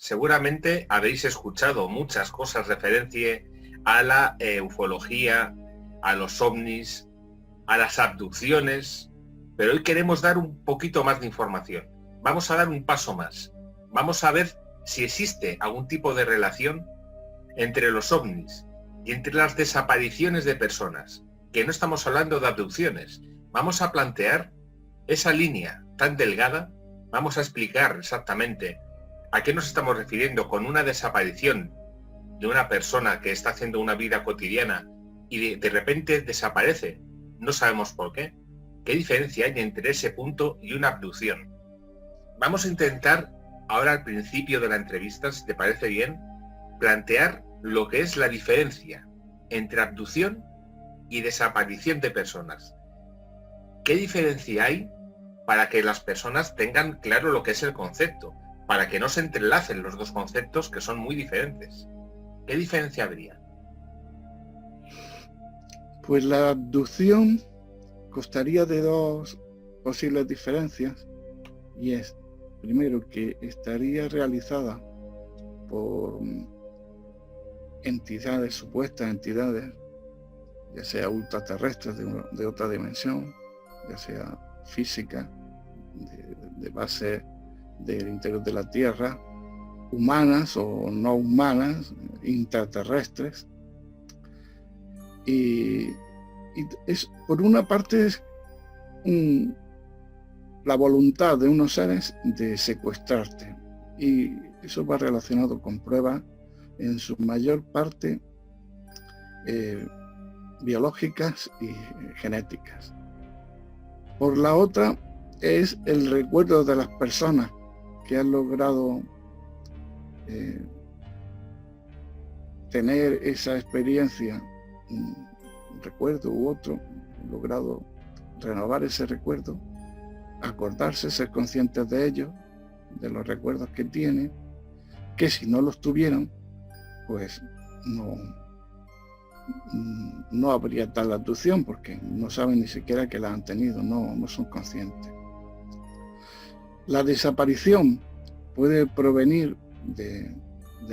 seguramente habéis escuchado muchas cosas referente a la ufología, a los ovnis, a las abducciones, pero hoy queremos dar un poquito más de información. Vamos a dar un paso más. Vamos a ver si existe algún tipo de relación entre los ovnis y entre las desapariciones de personas, que no estamos hablando de abducciones. Vamos a plantear esa línea tan delgada, vamos a explicar exactamente a qué nos estamos refiriendo con una desaparición de una persona que está haciendo una vida cotidiana y de repente desaparece. No sabemos por qué. ¿Qué diferencia hay entre ese punto y una abducción? Vamos a intentar, ahora al principio de la entrevista, si te parece bien, plantear lo que es la diferencia entre abducción y desaparición de personas. ¿Qué diferencia hay para que las personas tengan claro lo que es el concepto? Para que no se entrelacen los dos conceptos que son muy diferentes. ¿Qué diferencia habría? Pues la abducción constaría de dos posibles diferencias, y es, primero, que estaría realizada por entidades, supuestas entidades, ya sea ultraterrestres de otra dimensión, ya sea física, de base del interior de la Tierra, humanas o no humanas, intraterrestres. Y es, por una parte, es la voluntad de unos seres de secuestrarte, y eso va relacionado con pruebas en su mayor parte biológicas y genéticas. Por la otra es el recuerdo de las personas que han logrado tener esa experiencia, un recuerdo u otro, logrado renovar ese recuerdo, acordarse, ser conscientes de ello, de los recuerdos que tienen, que si no los tuvieran, pues no habría tal abducción, porque no saben ni siquiera que la han tenido, no son conscientes. La desaparición puede provenir de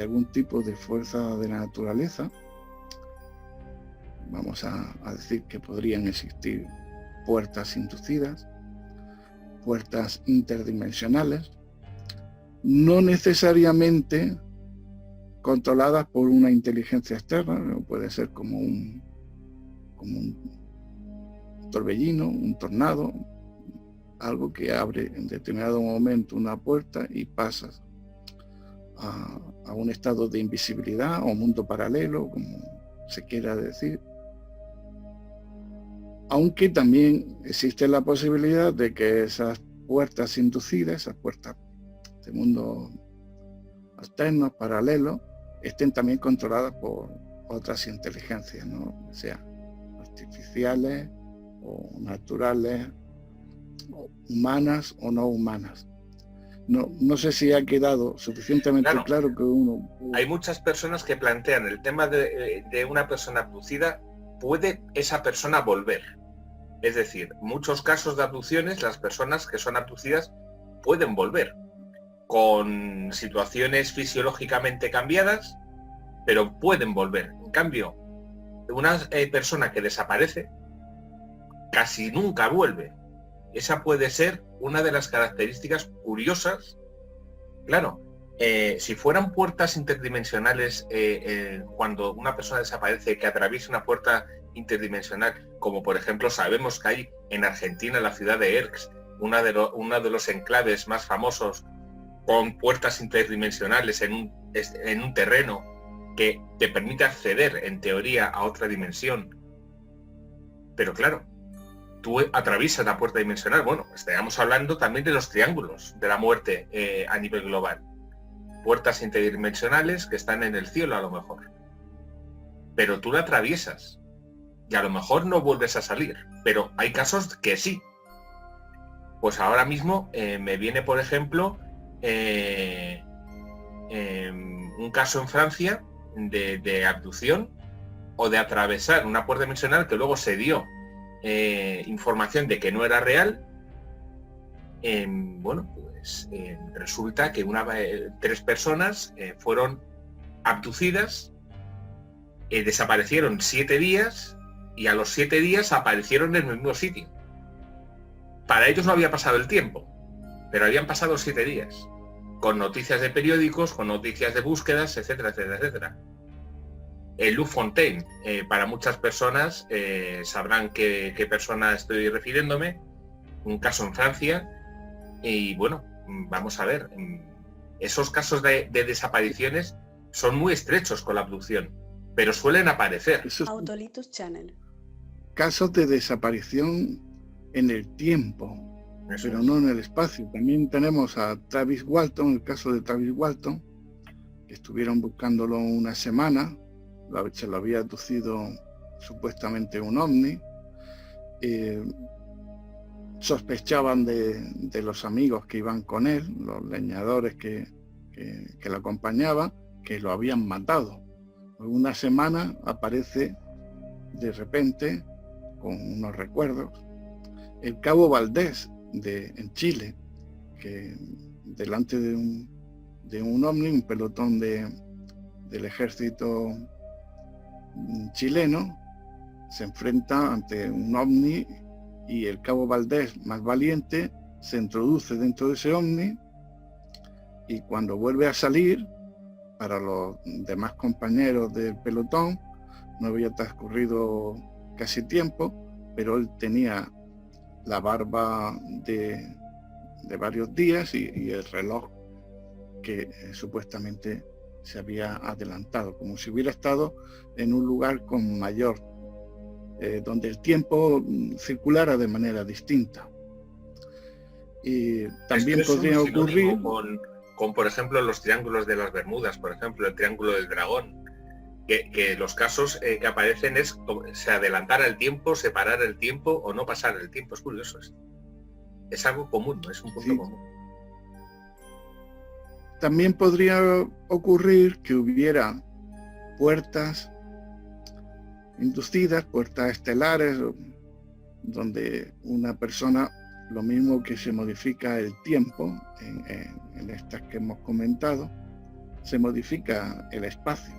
algún tipo de fuerza de la naturaleza. Vamos a decir que podrían existir puertas inducidas, puertas interdimensionales, no necesariamente controladas por una inteligencia externa, puede ser como un torbellino, un tornado, algo que abre en determinado momento una puerta y pasas a un estado de invisibilidad o mundo paralelo, como se quiera decir. Aunque también existe la posibilidad de que esas puertas inducidas, esas puertas de mundos alternos, paralelos, estén también controladas por otras inteligencias, ¿no? Sean artificiales o naturales, o humanas o no humanas. No sé si ha quedado suficientemente claro que uno... Hay muchas personas que plantean el tema de una persona abducida, ¿puede esa persona volver? Es decir, muchos casos de abducciones, las personas que son abducidas pueden volver, con situaciones fisiológicamente cambiadas, pero pueden volver. En cambio, una persona que desaparece casi nunca vuelve. Esa puede ser una de las características curiosas. Claro, si fueran puertas interdimensionales, cuando una persona desaparece, que atraviesa una puerta interdimensional, como por ejemplo sabemos que hay en Argentina, la ciudad de Erx, uno de los enclaves más famosos, con puertas interdimensionales en un terreno que te permite acceder, en teoría, a otra dimensión. Pero claro, tú atraviesas la puerta dimensional. Bueno, estamos hablando también de los triángulos de la muerte a nivel global. Puertas interdimensionales que están en el cielo a lo mejor. Pero tú la atraviesas y a lo mejor no vuelves a salir. Pero hay casos que sí. Pues ahora mismo me viene, por ejemplo, un caso en Francia de abducción o de atravesar una puerta dimensional que luego se dio información de que no era real, bueno, pues resulta que 3 personas fueron abducidas, desaparecieron 7 días y a los 7 días aparecieron en el mismo sitio. Para ellos no había pasado el tiempo, pero habían pasado 7 días, con noticias de periódicos, con noticias de búsquedas, etcétera, etcétera, etcétera. El Lou Fontaine, para muchas personas sabrán qué persona estoy refiriéndome, un caso en Francia, y bueno, vamos a ver, esos casos de desapariciones son muy estrechos con la abducción, pero suelen aparecer. Autolitus Channel. Casos de desaparición en el tiempo, pero no en el espacio. También tenemos a Travis Walton, el caso de Travis Walton, que estuvieron buscándolo una semana, se lo había abducido supuestamente un ovni, sospechaban de los amigos que iban con él, los leñadores que lo acompañaban, que lo habían matado. Una semana aparece de repente con unos recuerdos. El cabo Valdés en Chile, que delante de un ovni, un pelotón del ejército chileno, se enfrenta ante un ovni y el cabo Valdés, más valiente, se introduce dentro de ese ovni y cuando vuelve a salir, para los demás compañeros del pelotón, no había transcurrido casi tiempo, pero él tenía la barba de varios días y el reloj que supuestamente se había adelantado, como si hubiera estado en un lugar con mayor, donde el tiempo circulara de manera distinta. Y también podría ocurrir con, por ejemplo, los triángulos de las Bermudas, por ejemplo, el triángulo del dragón, que los casos que aparecen es se adelantara el tiempo, separar el tiempo o no pasar el tiempo. Es curioso esto. Es algo común, ¿no? Es un punto común. También podría ocurrir que hubiera puertas inducidas, puertas estelares, donde una persona, lo mismo que se modifica el tiempo, en estas que hemos comentado, se modifica el espacio.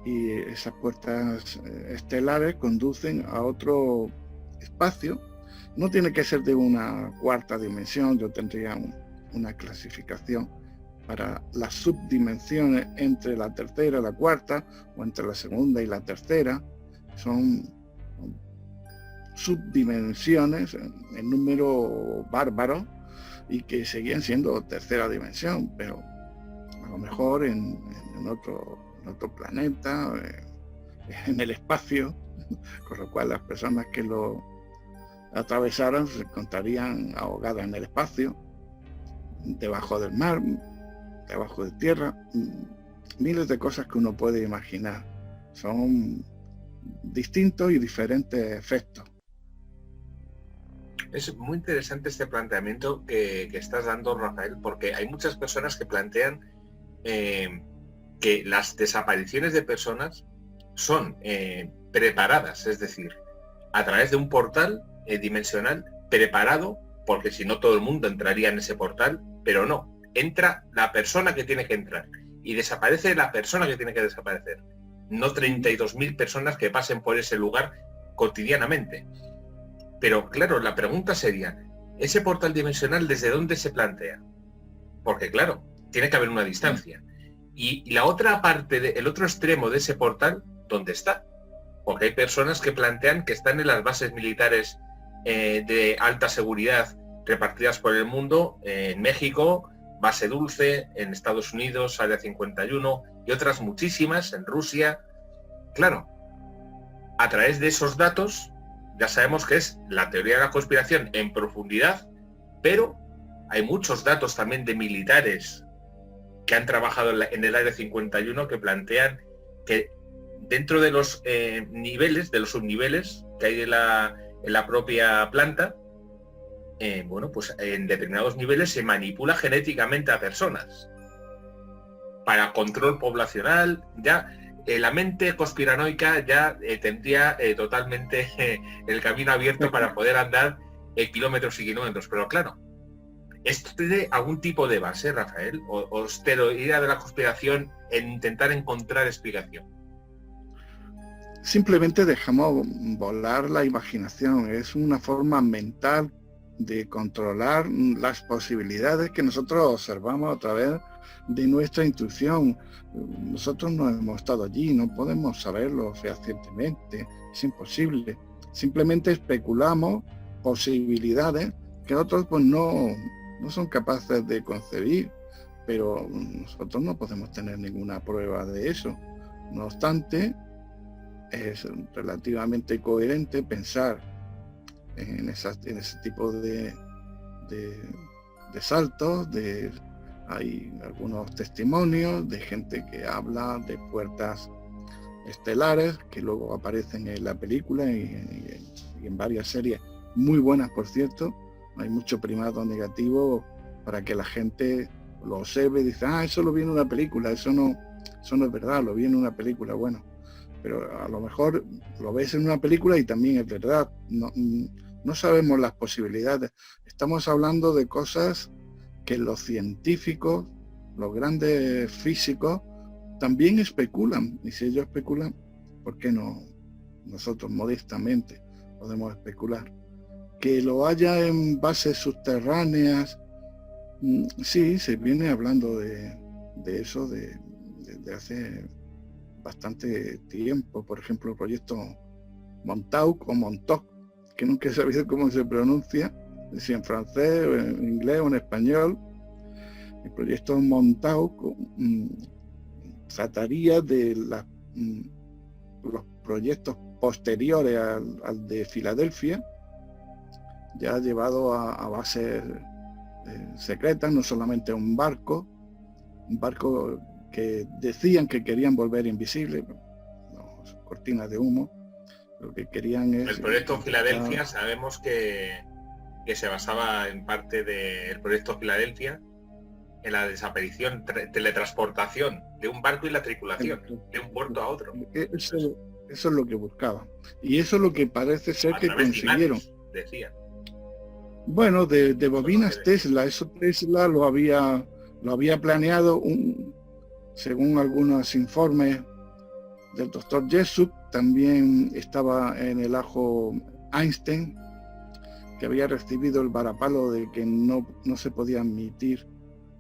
Y esas puertas estelares conducen a otro espacio. No tiene que ser de una cuarta dimensión, yo tendría una clasificación para las subdimensiones entre la tercera y la cuarta, o entre la segunda y la tercera. Son subdimensiones en número bárbaro y que seguían siendo tercera dimensión, pero a lo mejor en otro planeta, en el espacio, con lo cual las personas que lo atravesaran se encontrarían ahogadas en el espacio, debajo del mar, debajo de tierra, miles de cosas que uno puede imaginar. Son distintos y diferentes efectos. Es muy interesante este planteamiento que estás dando, Rafael, porque hay muchas personas que plantean que las desapariciones de personas son preparadas, es decir, a través de un portal dimensional preparado, porque si no todo el mundo entraría en ese portal, pero no, entra la persona que tiene que entrar y desaparece la persona que tiene que desaparecer, no 32.000 personas que pasen por ese lugar cotidianamente. Pero claro, la pregunta sería, ¿ese portal dimensional desde dónde se plantea? Porque claro, tiene que haber una distancia. Y la otra parte, el otro extremo de ese portal, ¿dónde está? Porque hay personas que plantean que están en las bases militares de alta seguridad repartidas por el mundo, en México, Base Dulce, en Estados Unidos, Área 51 y otras muchísimas, en Rusia. Claro, a través de esos datos ya sabemos que es la teoría de la conspiración en profundidad, pero hay muchos datos también de militares que han trabajado en el Área 51 que plantean que dentro de los niveles, de los subniveles que hay en la propia planta, bueno, pues en determinados niveles se manipula genéticamente a personas para control poblacional. Ya la mente conspiranoica ya tendría totalmente el camino abierto para poder andar kilómetros y kilómetros, pero claro, ¿Esto tiene algún tipo de base, Rafael? ¿O es teoría de la conspiración en intentar encontrar explicación? Simplemente dejamos volar la imaginación. Es una forma mental de controlar las posibilidades que nosotros observamos a través de nuestra intuición. Nosotros no hemos estado allí, no podemos saberlo fehacientemente, es imposible. Simplemente especulamos posibilidades que otros pues no son capaces de concebir, pero nosotros no podemos tener ninguna prueba de eso. No obstante, es relativamente coherente pensar en ese tipo de saltos. Hay algunos testimonios de gente que habla de puertas estelares que luego aparecen en la película y en varias series muy buenas, por cierto. Hay mucho primado negativo para que la gente lo observe y dice, eso lo vi en una película, eso no es verdad, lo vi en una película. Bueno, pero a lo mejor lo ves en una película y también es verdad. No sabemos las posibilidades. Estamos hablando de cosas que los científicos, los grandes físicos, también especulan. Y si ellos especulan, ¿por qué no nosotros modestamente podemos especular? Que lo haya en bases subterráneas, sí, se viene hablando de eso desde hace bastante tiempo. Por ejemplo, el proyecto Montauk o Montauk, que nunca he sabido cómo se pronuncia, si en francés, o en inglés o en español. El proyecto Montauk trataría de los proyectos posteriores al de Filadelfia, ya llevado a bases secretas, no solamente un barco que decían que querían volver invisible, cortinas de humo. Lo que querían es... El proyecto Filadelfia, sabemos que se basaba en parte del proyecto Filadelfia en la desaparición, teletransportación de un barco y la tripulación, de un puerto a otro. Eso es lo que buscaban. Y eso es lo que parece ser que consiguieron. Decían. Bueno, de bobinas Tesla, eso Tesla lo había planeado, según algunos informes del doctor Jessup. También estaba en el ajo Einstein, que había recibido el varapalo de que no se podía admitir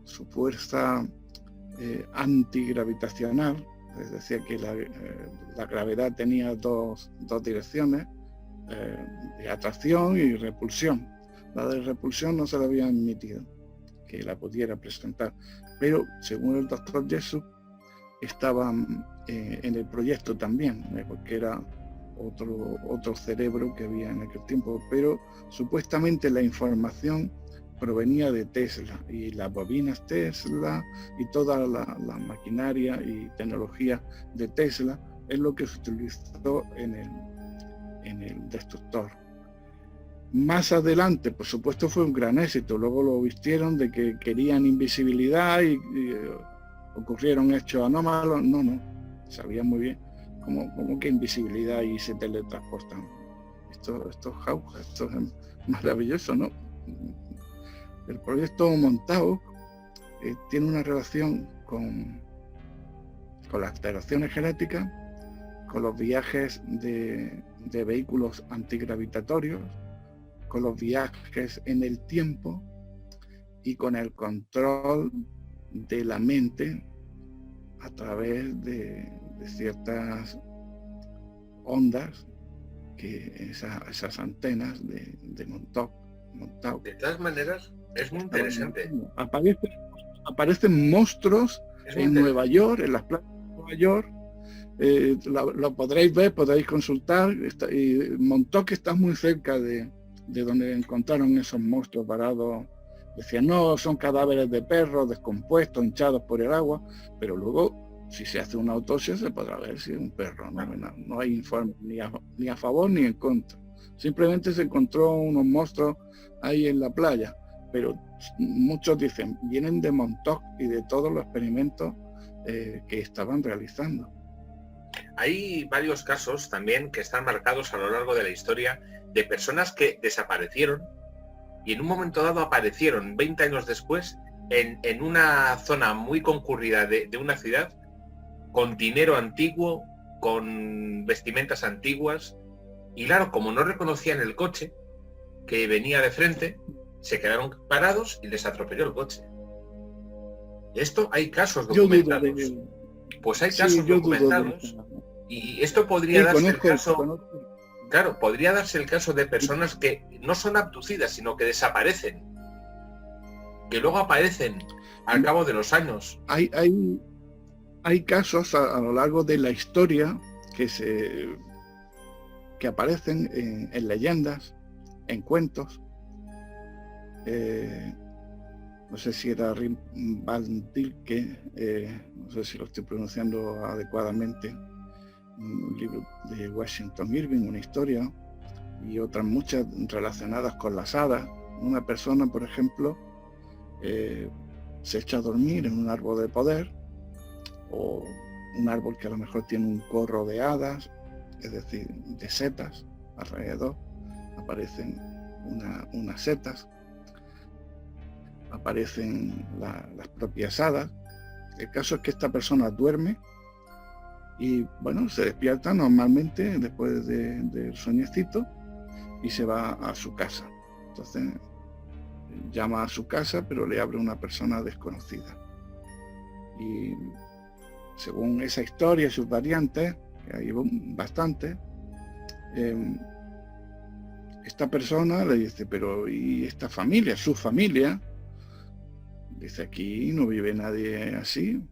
su fuerza antigravitacional. Es decir, que la gravedad tenía dos direcciones, de atracción y repulsión. La de repulsión no se la había admitido que la pudiera presentar, pero según el doctor Jessup estaba en el proyecto también, porque era otro cerebro que había en aquel tiempo, pero supuestamente la información provenía de Tesla, y las bobinas Tesla y toda la maquinaria y tecnología de Tesla es lo que se utilizó en el destructor. Más adelante, por supuesto, fue un gran éxito. Luego lo vistieron de que querían invisibilidad y ocurrieron hechos anómalos. No, sabían muy bien cómo que invisibilidad y se teletransportan. Esto es jauja, esto es maravilloso, ¿no? El proyecto Montauk tiene una relación con las alteraciones genéticas, con los viajes de vehículos antigravitatorios, con los viajes en el tiempo y con el control de la mente a través de ciertas ondas, que esas antenas de Montauk. De todas maneras, es muy interesante. Aparecen monstruos en Nueva York, en las playas de Nueva York. Lo podréis ver, podréis consultar. Y Montauk está muy cerca de donde encontraron esos monstruos varados. Decían, no, son cadáveres de perros descompuestos, hinchados por el agua, pero luego, si se hace una autopsia, se podrá ver si es un perro. No hay informe ni a favor ni en contra. Simplemente se encontró unos monstruos ahí en la playa, pero muchos dicen, vienen de Montauk y de todos los experimentos que estaban realizando. Hay varios casos también que están marcados a lo largo de la historia de personas que desaparecieron y en un momento dado aparecieron 20 años después en una zona muy concurrida de una ciudad, con dinero antiguo, con vestimentas antiguas, y claro, como no reconocían el coche que venía de frente, se quedaron parados y les atropelló el coche. Esto hay casos documentados. Pues hay casos documentados, y esto podría darse el caso. Claro, podría darse el caso de personas que no son abducidas, sino que desaparecen, que luego aparecen al cabo de los años. Hay casos a lo largo de la historia que aparecen en leyendas, en cuentos. No sé si era Rim Van Dilke, no sé si lo estoy pronunciando adecuadamente, un libro de Washington Irving, una historia, y otras muchas relacionadas con las hadas. Una persona, por ejemplo, se echa a dormir en un árbol de poder, o un árbol que a lo mejor tiene un corro de hadas, es decir, de setas alrededor. Aparecen unas setas, aparecen las propias hadas. El caso es que esta persona duerme y bueno, se despierta normalmente después del sueñecito y se va a su casa. Entonces llama a su casa, pero le abre una persona desconocida. Y según esa historia y sus variantes, que hay bastante, esta persona le dice, pero ¿y esta familia? Su familia. Dice, aquí no vive nadie así.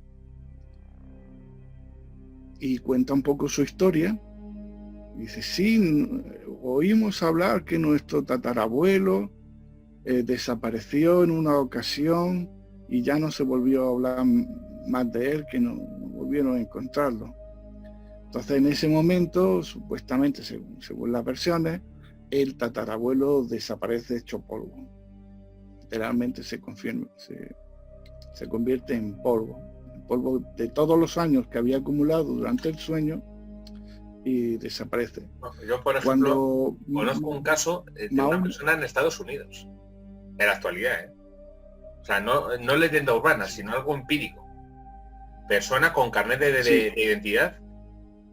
Y cuenta un poco su historia. Dice, sí, oímos hablar que nuestro tatarabuelo desapareció en una ocasión y ya no se volvió a hablar más de él, que no volvieron a encontrarlo. Entonces en ese momento, supuestamente, según las versiones, el tatarabuelo desaparece hecho polvo. Literalmente se convierte en polvo de todos los años que había acumulado durante el sueño, y desaparece. Yo, por ejemplo, conozco un caso de una persona en Estados Unidos, en la actualidad, o sea, no leyenda urbana, sino algo empírico. Persona con carnet de identidad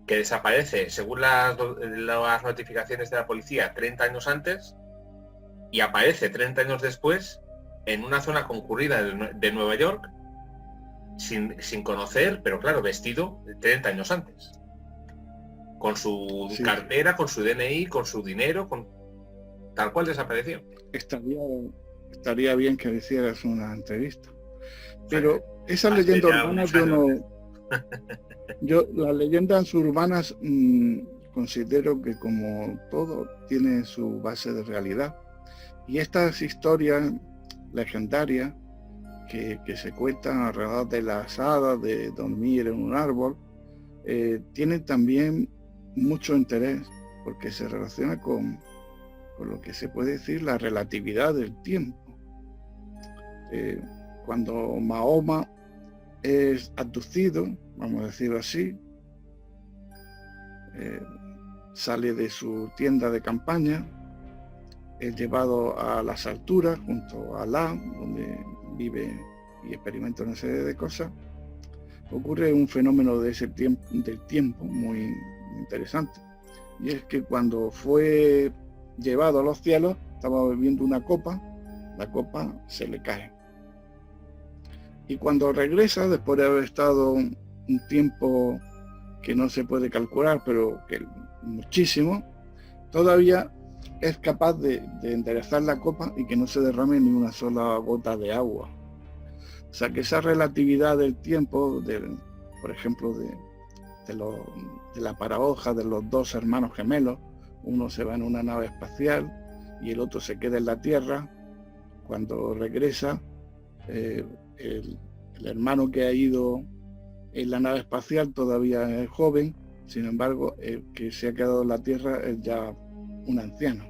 que desaparece, según las notificaciones de la policía, 30 años antes, y aparece 30 años después en una zona concurrida de Nueva York, sin conocer, pero claro, vestido 30 años antes. Con su cartera, con su DNI, con su dinero, tal cual desapareció. Estaría bien que le hicieras una entrevista. Pero esas leyendas urbanas las leyendas urbanas considero que, como todo, tiene su base de realidad. Y estas historias legendarias que se cuentan alrededor de las hadas, de dormir en un árbol, tienen también mucho interés, porque se relaciona con lo que se puede decir la relatividad del tiempo. Cuando Mahoma es abducido, vamos a decirlo así, sale de su tienda de campaña, es llevado a las alturas junto a Alá, donde vive y experimenta una serie de cosas. Ocurre un fenómeno del tiempo muy interesante, y es que cuando fue llevado a los cielos estaba bebiendo una copa, la copa se le cae, y cuando regresa, después de haber estado un tiempo que no se puede calcular, pero que muchísimo, todavía es capaz de enderezar la copa y que no se derrame ni una sola gota de agua. O sea que esa relatividad del tiempo, por ejemplo, de la paradoja de los dos hermanos gemelos, uno se va en una nave espacial y el otro se queda en la Tierra. Cuando regresa, el hermano que ha ido en la nave espacial todavía es joven, sin embargo, el que se ha quedado en la Tierra es ya un anciano,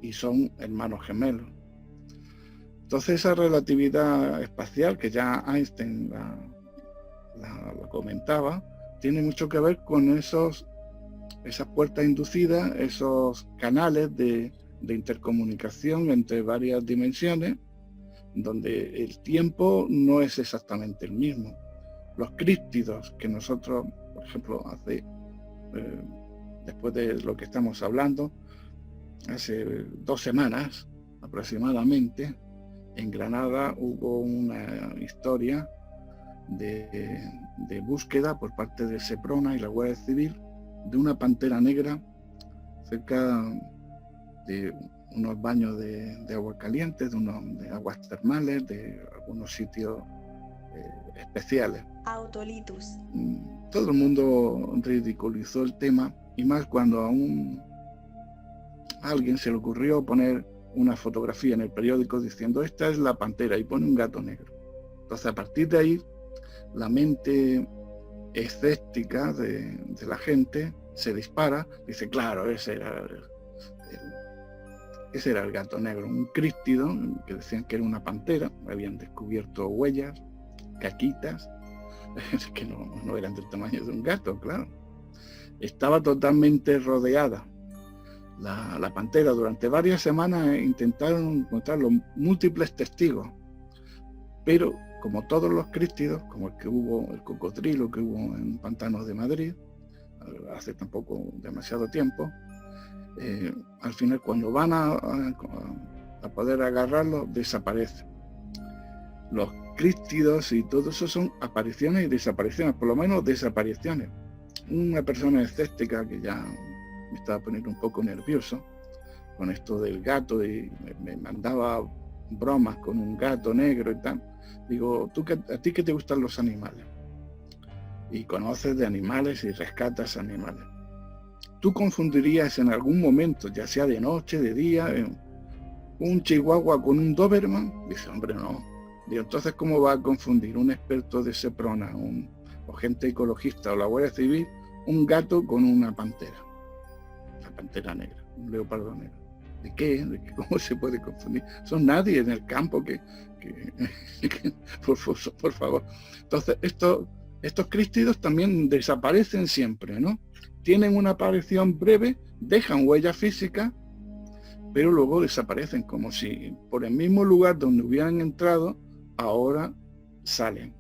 y son hermanos gemelos. Entonces esa relatividad espacial, que ya Einstein la comentaba, tiene mucho que ver con esas puertas inducidas, esos canales de de intercomunicación entre varias dimensiones, donde el tiempo no es exactamente el mismo. Los críptidos que nosotros, por ejemplo, después de lo que estamos hablando, hace 2 semanas aproximadamente, en Granada hubo una historia de búsqueda por parte de Seprona y la Guardia Civil de una pantera negra cerca de unos baños de agua caliente, de aguas termales, de algunos sitios especiales. Autolitus. Todo el mundo ridiculizó el tema, y más cuando a alguien se le ocurrió poner una fotografía en el periódico diciendo esta es la pantera, y pone un gato negro. Entonces, a partir de ahí, la mente escéptica de la gente se dispara, dice, claro, ese era el gato negro, un críptido que decían que era una pantera. Habían descubierto huellas, caquitas, que no eran del tamaño de un gato, claro. Estaba totalmente rodeada la pantera. Durante varias semanas intentaron encontrar los múltiples testigos, pero como todos los críptidos, como el cocodrilo que hubo en Pantanos de Madrid hace tampoco demasiado tiempo, al final cuando van a poder agarrarlo, desaparecen. Los críptidos y todo eso son apariciones y desapariciones, por lo menos desapariciones. Una persona escéptica que ya me estaba poniendo un poco nervioso con esto del gato y me mandaba bromas con un gato negro y tal. Digo, ¿a ti qué te gustan los animales? Y conoces de animales y rescatas animales. ¿Tú confundirías en algún momento, ya sea de noche, de día, un chihuahua con un doberman? Dice, hombre, no. Digo, entonces, ¿cómo va a confundir un experto de Seprona, o gente ecologista o la Guardia Civil, un gato con una pantera? La pantera negra, un leopardo negro. ¿De qué? ¿Cómo se puede confundir? Son nadie en el campo que por favor. Entonces, estos críptidos también desaparecen siempre, ¿no? Tienen una aparición breve, dejan huella física, pero luego desaparecen, como si por el mismo lugar donde hubieran entrado, ahora salen.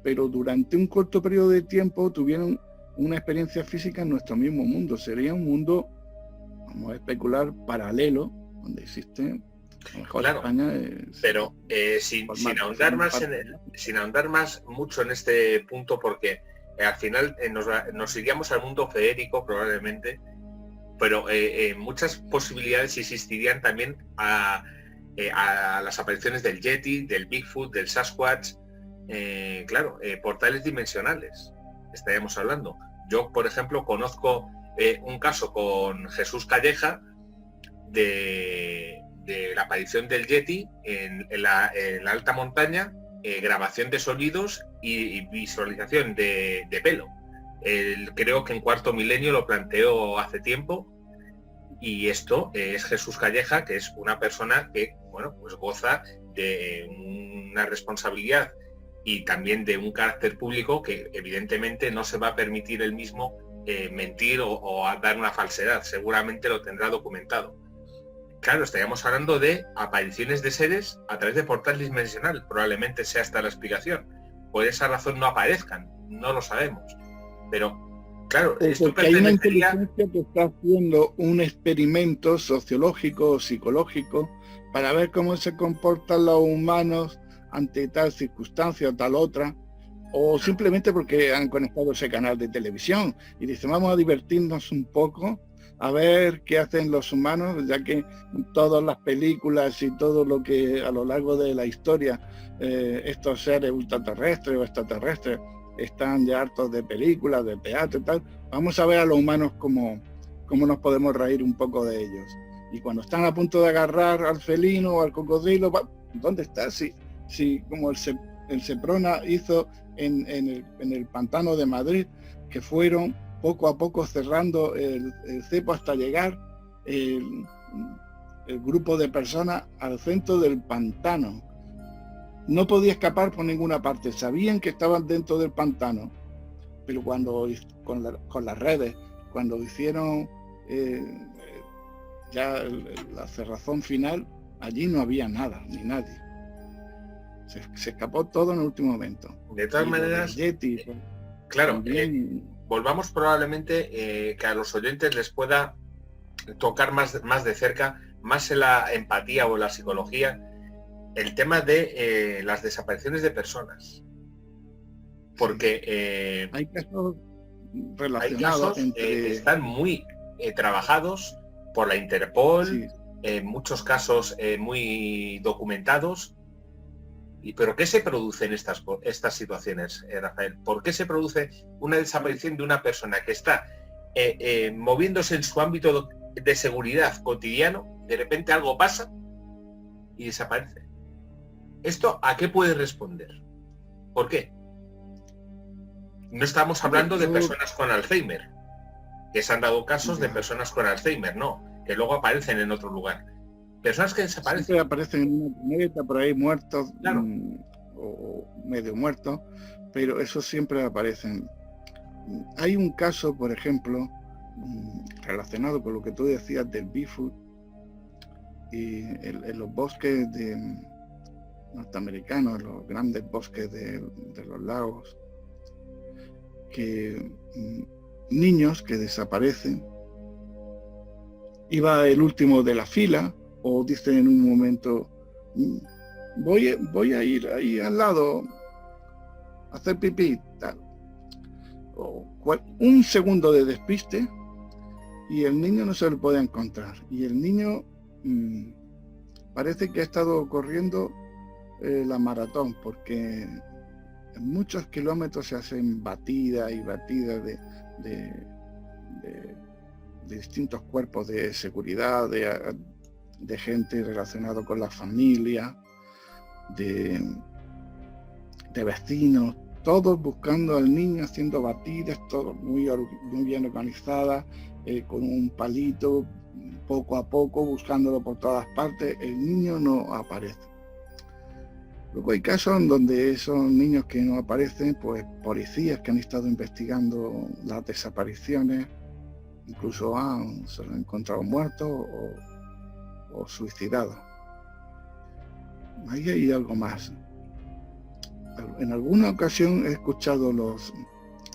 Pero durante un corto periodo de tiempo tuvieron una experiencia física en nuestro mismo mundo. Sería un mundo, vamos a especular, paralelo, donde existen, a lo mejor, claro, España pero sin ahondar más mucho en este punto, porque al final nos iríamos al mundo feérico probablemente, pero muchas posibilidades existirían también a las apariciones del Yeti, del Bigfoot, del Sasquatch, portales dimensionales, estaríamos hablando. Yo, por ejemplo, conozco un caso con Jesús Calleja de la aparición del Yeti en la alta montaña, grabación de sonidos y visualización de pelo. Creo que en Cuarto Milenio lo planteó hace tiempo, y esto es Jesús Calleja, que es una persona que, bueno, pues goza de una responsabilidad y también de un carácter público que evidentemente no se va a permitir él mismo mentir o dar una falsedad. Seguramente lo tendrá documentado. Claro, estaríamos hablando de apariciones de seres a través de portal dimensional. Probablemente sea esta la explicación. Por esa razón no aparezcan, no lo sabemos. Pero, claro, esto hay una inteligencia que está haciendo un experimento sociológico o psicológico para ver cómo se comportan los humanos ante tal circunstancia o tal otra, o simplemente porque han conectado ese canal de televisión y dicen, vamos a divertirnos un poco, a ver qué hacen los humanos, ya que todas las películas y todo lo que a lo largo de la historia estos seres ultraterrestres o extraterrestres están ya hartos de películas, de teatro y tal. Vamos a ver a los humanos cómo nos podemos reír un poco de ellos. Y cuando están a punto de agarrar al felino o al cocodrilo, ¿dónde está? Si como el Seprona hizo en el Pantano de Madrid, que fueron poco a poco cerrando el cepo hasta llegar el grupo de personas al centro del pantano. No podía escapar por ninguna parte, sabían que estaban dentro del pantano, pero cuando con las redes, cuando hicieron ya la cerrazón final, allí no había nada, ni nadie. Se escapó todo en el último momento. De todas maneras, Yeti, claro, volvamos probablemente que a los oyentes les pueda tocar más de cerca, más en la empatía o en la psicología, el tema de las desapariciones de personas. Porque hay casos relacionados que están muy trabajados por la Interpol, sí. En muchos casos muy documentados. ¿Pero qué se produce en estas situaciones, Rafael? ¿Por qué se produce una desaparición de una persona que está moviéndose en su ámbito de seguridad cotidiano? De repente algo pasa y desaparece. ¿Esto a qué puede responder? ¿Por qué? No estamos hablando de personas con Alzheimer, que se han dado casos de personas con Alzheimer, no, que luego aparecen en otro lugar. Personas que desaparecen. Siempre aparecen en una planeta por ahí muertos, claro, o medio muertos, pero esos siempre aparecen. Hay un caso, por ejemplo, relacionado con lo que tú decías del Bigfoot, y en los bosques norteamericanos, los grandes bosques de los lagos, que niños que desaparecen, iba el último de la fila, o dicen en un momento, voy a ir ahí al lado a hacer pipí, tal. Un segundo de despiste y el niño no se lo puede encontrar. Y el niño parece que ha estado corriendo la maratón, porque en muchos kilómetros se hacen batidas y batidas de distintos cuerpos de seguridad, de gente relacionada con la familia, de vecinos, todos buscando al niño, haciendo batidas, todo muy bien organizadas, con un palito, poco a poco, buscándolo por todas partes. El niño no aparece. Luego hay casos en donde esos niños que no aparecen, pues policías que han estado investigando las desapariciones, incluso se lo han encontrado muertos o suicidados. Ahí hay algo más. En alguna ocasión he escuchado los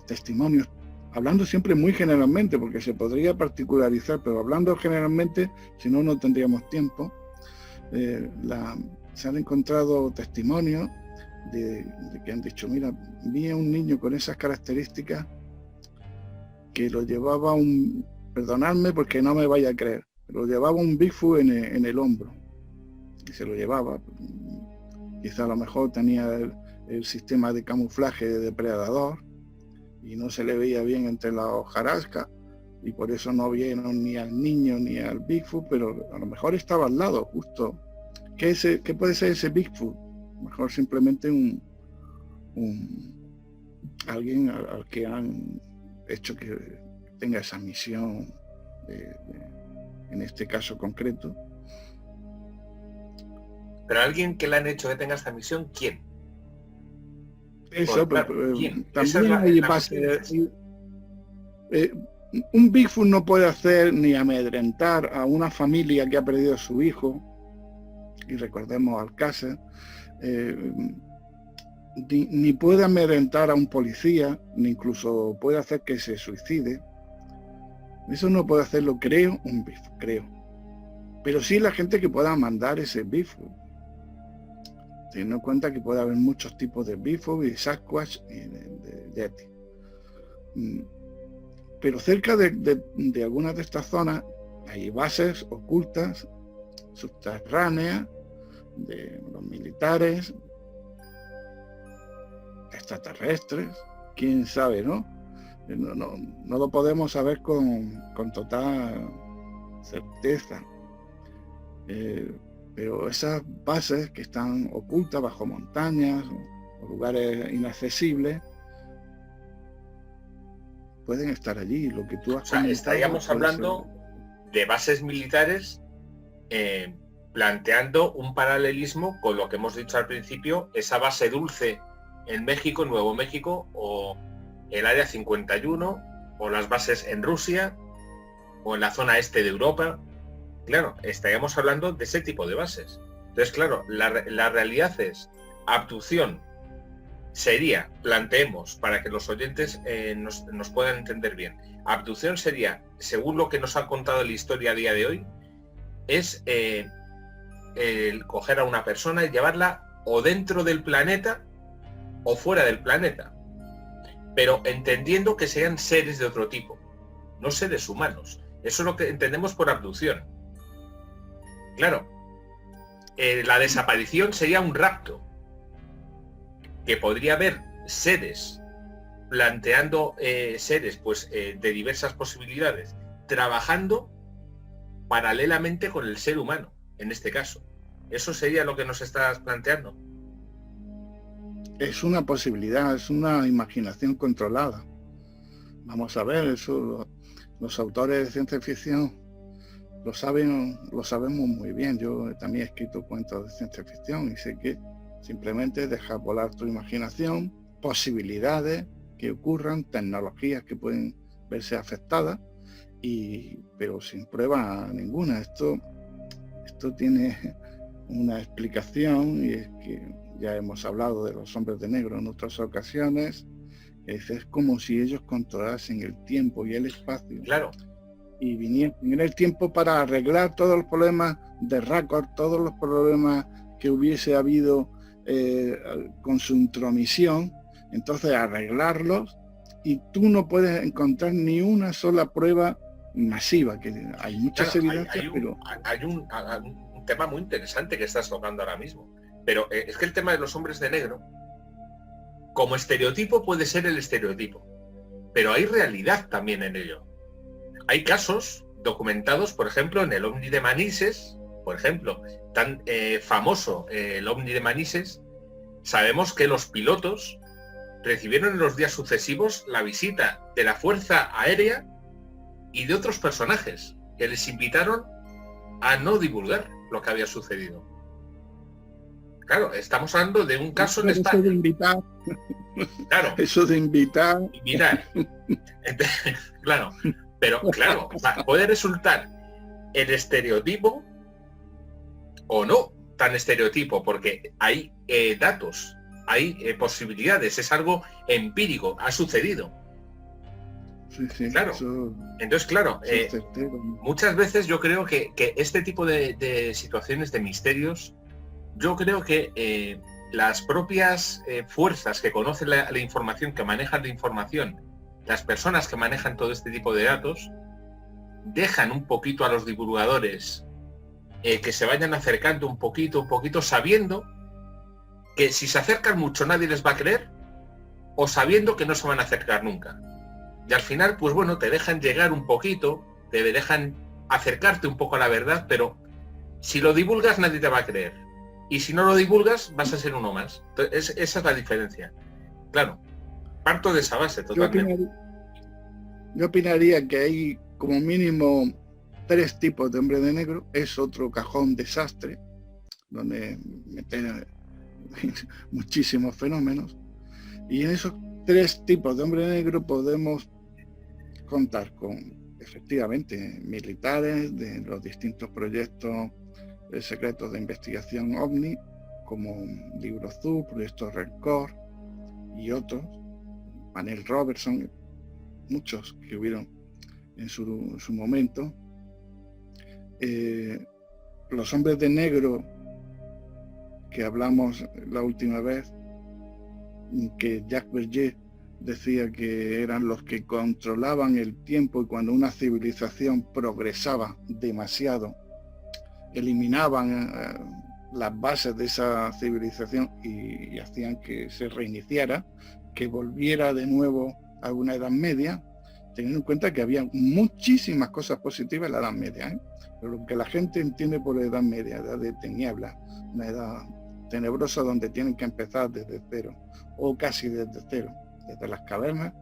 testimonios, hablando siempre muy generalmente, porque se podría particularizar, pero hablando generalmente, si no, no tendríamos tiempo. Se han encontrado testimonios de que han dicho, mira, vi a un niño con esas características que lo llevaba perdonadme porque no me vaya a creer, lo llevaba un Bigfoot en el hombro, y se lo llevaba. Quizá a lo mejor tenía el sistema de camuflaje de depredador y no se le veía bien entre la hojarasca, y por eso no vieron ni al niño ni al Bigfoot, pero a lo mejor estaba al lado, justo. ¿Qué puede ser ese Bigfoot? A lo mejor simplemente alguien al que han hecho que tenga esa misión, en este caso concreto. Pero alguien que le han hecho que tenga esta misión, ¿quién? Eso, claro, ¿quién? También hay base. Un Bigfoot no puede hacer ni amedrentar a una familia que ha perdido a su hijo, y recordemos Alcácer, ni puede amedrentar a un policía, ni incluso puede hacer que se suicide. Eso no puede hacerlo, creo, un Bigfoot, creo. Pero sí la gente que pueda mandar ese Bigfoot. Teniendo en cuenta que puede haber muchos tipos de Bigfoot y Sasquatch y de Yeti. Pero cerca de algunas de estas zonas hay bases ocultas, subterráneas, de los militares, extraterrestres, quién sabe, ¿no? No lo podemos saber con total certeza. Pero esas bases que están ocultas bajo montañas o lugares inaccesibles pueden estar allí. Lo que tú has comentado, estaríamos hablando de bases militares, planteando un paralelismo con lo que hemos dicho al principio, esa base Dulce en México, Nuevo México, o el Área 51, o las bases en Rusia, o en la zona este de Europa. claro, estaríamos hablando de ese tipo de bases. Entonces, claro, la realidad es abducción. Sería, planteemos, para que los oyentes nos puedan entender bien, abducción sería, según lo que nos ha contado la historia a día de hoy, es el coger a una persona y llevarla o dentro del planeta o fuera del planeta, pero entendiendo que sean seres de otro tipo, no seres humanos. Eso es lo que entendemos por abducción. Claro, la desaparición sería un rapto, que podría haber seres planteando seres pues de diversas posibilidades, trabajando paralelamente con el ser humano, en este caso. ¿Eso sería lo que nos estás planteando? Es una posibilidad, es una imaginación controlada. Vamos a ver, eso los autores de ciencia ficción lo sabemos muy bien. Yo también he escrito cuentos de ciencia ficción y sé que simplemente dejas volar tu imaginación, posibilidades que ocurran, tecnologías que pueden verse afectadas, pero sin prueba ninguna. Esto tiene una explicación, y es que ya hemos hablado de los hombres de negro en otras ocasiones. Es como si ellos controlasen el tiempo y el espacio. Claro. Y vinieran en el tiempo para arreglar todos los problemas de récord, todos los problemas que hubiese habido con su intromisión, entonces arreglarlos, y tú no puedes encontrar ni una sola prueba masiva, que hay muchas evidencias, pero... Hay un tema muy interesante que estás tocando ahora mismo, pero es que el tema de los hombres de negro, como estereotipo puede ser el estereotipo, pero hay realidad también en ello. Hay casos documentados, por ejemplo, en el OVNI de Manises, por ejemplo, tan famoso el OVNI de Manises. Sabemos que los pilotos recibieron en los días sucesivos la visita de la Fuerza Aérea y de otros personajes que les invitaron a no divulgar lo que había sucedido. Claro, estamos hablando de un caso en España. Eso de invitar. Claro. Eso de invitar. Claro. Pero claro, puede resultar el estereotipo o no tan estereotipo, porque hay datos, hay posibilidades, es algo empírico, ha sucedido. Sí, claro. Entonces, claro, muchas veces yo creo que este tipo de situaciones, de misterios, yo creo que las propias fuerzas que conocen la información, que manejan la información, las personas que manejan todo este tipo de datos, dejan un poquito a los divulgadores que se vayan acercando un poquito, sabiendo que si se acercan mucho nadie les va a creer, o sabiendo que no se van a acercar nunca. Y al final, pues bueno, te dejan llegar un poquito, te dejan acercarte un poco a la verdad, pero si lo divulgas nadie te va a creer. Y si no lo divulgas, vas a ser uno más. Entonces, esa es la diferencia. Claro. Parto de esa base totalmente. Yo opinaría que hay como mínimo 3 tipos de hombre de negro. Es otro cajón desastre, donde meten muchísimos fenómenos. Y en esos 3 tipos de hombre negro podemos contar con, efectivamente, militares de los distintos proyectos secretos de investigación OVNI, como Libro Azul, Proyecto Rencor y otros, Panel Robertson, muchos que hubieron en su momento. Los hombres de negro que hablamos la última vez, que Jacques Verger decía que eran los que controlaban el tiempo, y cuando una civilización progresaba demasiado, eliminaban las bases de esa civilización y hacían que se reiniciara, que volviera de nuevo a una Edad Media, teniendo en cuenta que había muchísimas cosas positivas en la Edad Media, pero lo que la gente entiende por Edad Media, edad de tinieblas, una edad tenebrosa donde tienen que empezar desde cero, o casi desde cero, desde las cavernas.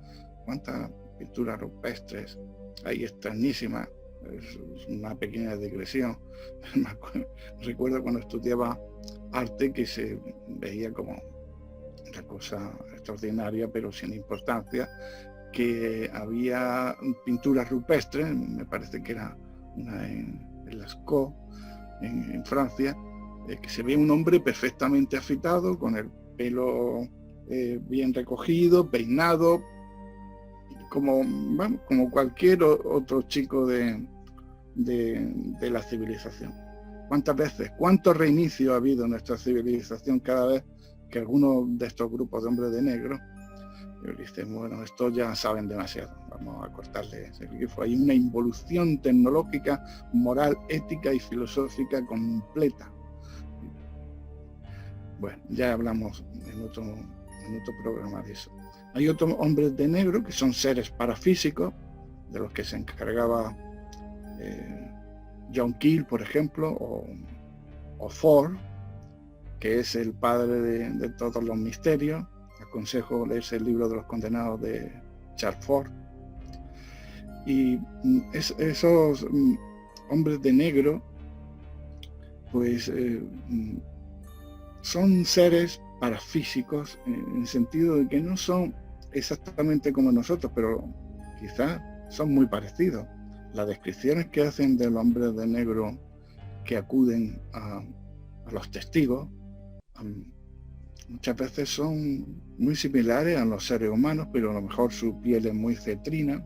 Cuántas pinturas rupestres hay extrañísimas. Es una pequeña digresión. Recuerdo cuando estudiaba arte que se veía como una cosa extraordinaria pero sin importancia, que había pinturas rupestres, me parece que era una en Lascaux, en Francia, que se ve un hombre perfectamente afeitado, con el pelo bien recogido, peinado, como cualquier otro chico de la civilización. ¿Cuántas veces, cuántos reinicios ha habido en nuestra civilización cada vez que algunos de estos grupos de hombres de negro dicen, bueno, estos ya saben demasiado, vamos a cortarles el grifo? Hay una involución tecnológica, moral, ética y filosófica completa. Bueno, ya hablamos en otro programa de eso. Hay otros hombres de negro que son seres parafísicos, de los que se encargaba John Keel, por ejemplo, o Ford, que es el padre de todos los misterios. Aconsejo leerse el libro de los condenados de Charles Ford. Y esos hombres de negro, pues son seres parafísicos, en el sentido de que no son exactamente como nosotros, pero quizás son muy parecidos. Las descripciones que hacen de los hombres de negro que acuden a los testigos muchas veces son muy similares a los seres humanos, pero a lo mejor su piel es muy cetrina,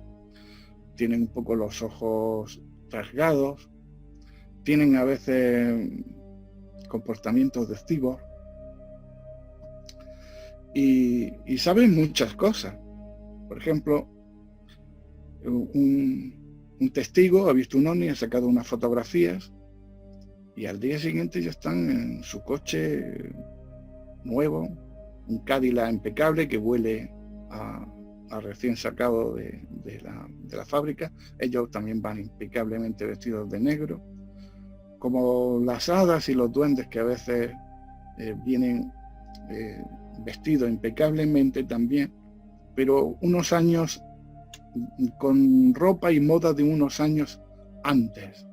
tienen un poco los ojos rasgados, tienen a veces comportamientos de cyborg y saben muchas cosas. Por ejemplo, un testigo ha visto un ovni, ha sacado unas fotografías y al día siguiente ya están en su coche nuevo, un Cadillac impecable que huele a recién sacado de la fábrica. Ellos también van impecablemente vestidos de negro, como las hadas y los duendes que a veces vienen vestidos impecablemente también, pero unos años con ropa y moda de unos años antes,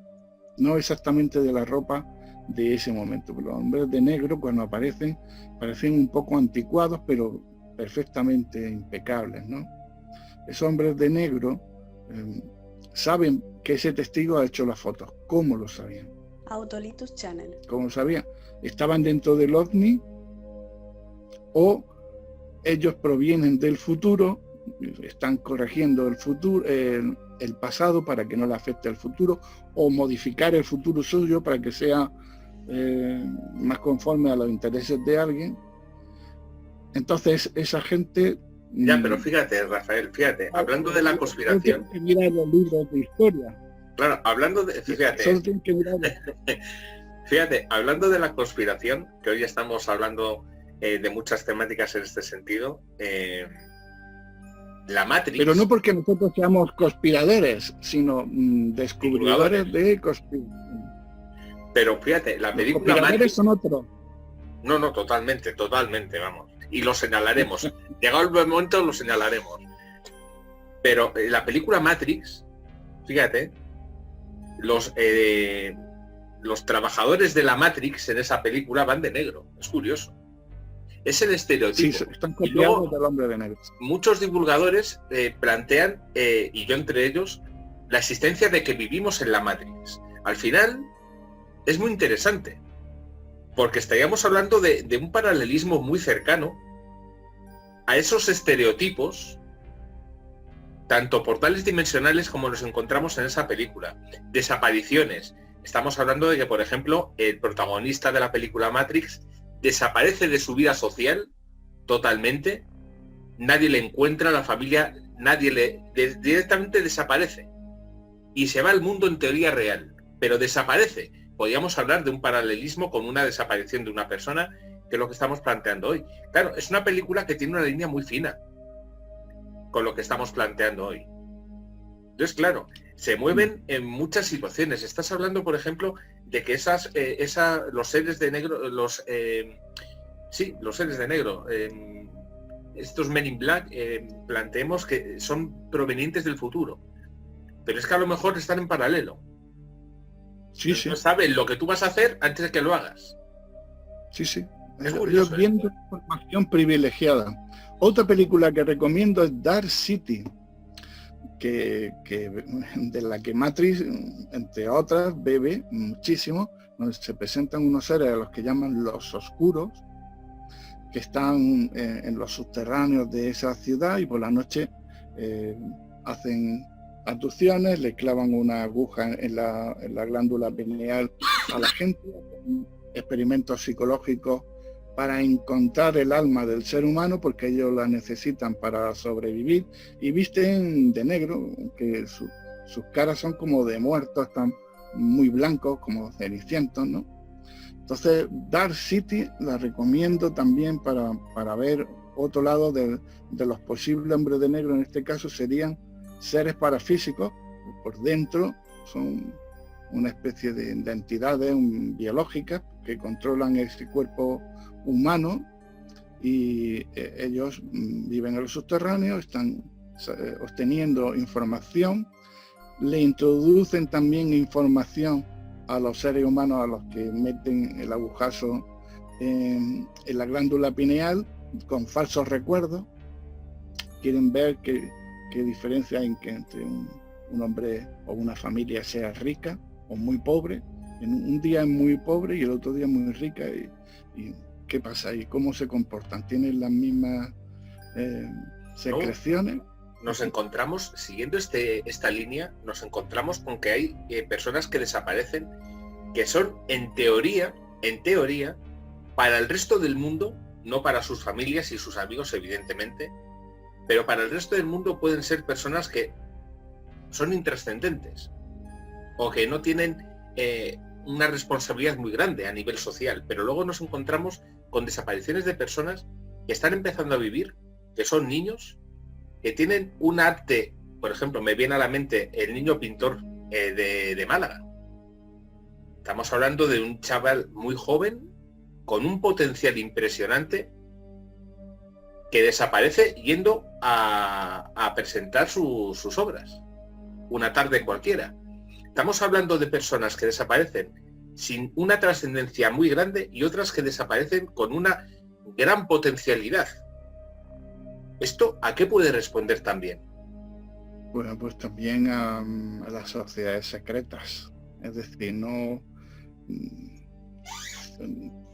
no exactamente de la ropa de ese momento. Los hombres de negro, cuando aparecen, parecen un poco anticuados, pero perfectamente impecables, ¿no? Esos hombres de negro saben que ese testigo ha hecho las fotos. ¿Cómo lo sabían? Autolitus Channel. ¿Cómo lo sabían? ¿Estaban dentro del ovni o ellos provienen del futuro, están corrigiendo el futuro, el pasado para que no le afecte al futuro, o modificar el futuro suyo para que sea más conforme a los intereses de alguien? Entonces esa gente... Ya, pero fíjate, Rafael, fíjate, hablando de la conspiración... Solo tienen que mirar los libros de historia. Claro, hablando de... Fíjate, solo tienen que mirar... Fíjate, hablando de la conspiración, que hoy estamos hablando de muchas temáticas en este sentido, la Matrix... Pero no porque nosotros seamos conspiradores, sino descubridores de conspiración. Pero fíjate, la película Matrix son otros. No, totalmente, vamos. Y lo señalaremos. Llegado el momento lo señalaremos. Pero la película Matrix, fíjate, los trabajadores de la Matrix en esa película van de negro. Es curioso. Es el estereotipo. Sí, están copiados del hombre de negro. Muchos divulgadores plantean, y yo entre ellos, la existencia de que vivimos en la Matrix. Al final, es muy interesante, porque estaríamos hablando de un paralelismo muy cercano a esos estereotipos, tanto portales dimensionales como los encontramos en esa película. Desapariciones. Estamos hablando de que, por ejemplo, el protagonista de la película Matrix desaparece de su vida social totalmente, nadie le encuentra, la familia, directamente desaparece y se va al mundo en teoría real, pero desaparece. Podríamos hablar de un paralelismo con una desaparición de una persona, que es lo que estamos planteando hoy. Claro, es una película que tiene una línea muy fina con lo que estamos planteando hoy. Entonces, claro, se mueven en muchas situaciones. Estás hablando, por ejemplo, de que los seres de negro, los seres de negro, estos Men in Black, planteemos que son provenientes del futuro. Pero es que a lo mejor están en paralelo. Sí, sí. No saben lo que tú vas a hacer antes de que lo hagas. Sí, sí. Es curioso, Ellos viendo información privilegiada. Otra película que recomiendo es Dark City. de la que Matrix, entre otras, bebe muchísimo, donde se presentan unos seres a los que llaman los oscuros, que están en los subterráneos de esa ciudad y por la noche hacen abducciones, le clavan una aguja en la glándula pineal a la gente, experimentos psicológicos para encontrar el alma del ser humano, porque ellos la necesitan para sobrevivir, y visten de negro, que sus caras son como de muertos, están muy blancos, como cenicientos, ¿no? Entonces, Dark City la recomiendo también para ver otro lado de los posibles hombres de negro. En este caso serían seres parafísicos, por dentro son una especie de entidades biológicas que controlan este cuerpo humano, y ellos viven en los subterráneos, están obteniendo información, le introducen también información a los seres humanos a los que meten el agujazo en la glándula pineal con falsos recuerdos. Quieren ver qué diferencia hay entre un hombre o una familia sea rica o muy pobre. En un día es muy pobre y el otro día muy rica, y ¿qué pasa ahí? ¿Cómo se comportan? ¿Tienen las mismas secreciones? Nos encontramos, siguiendo esta línea, nos encontramos con que hay personas que desaparecen, que son en teoría, para el resto del mundo, no para sus familias y sus amigos, evidentemente, pero para el resto del mundo pueden ser personas que son intrascendentes o que no tienen una responsabilidad muy grande a nivel social, pero luego nos encontramos con desapariciones de personas que están empezando a vivir, que son niños, que tienen un arte. Por ejemplo, me viene a la mente el niño pintor de Málaga. Estamos hablando de un chaval muy joven, con un potencial impresionante, que desaparece yendo a presentar sus obras, una tarde cualquiera. Estamos hablando de personas que desaparecen sin una trascendencia muy grande y otras que desaparecen con una gran potencialidad. ¿Esto a qué puede responder también? Bueno, pues también a las sociedades secretas. Es decir, no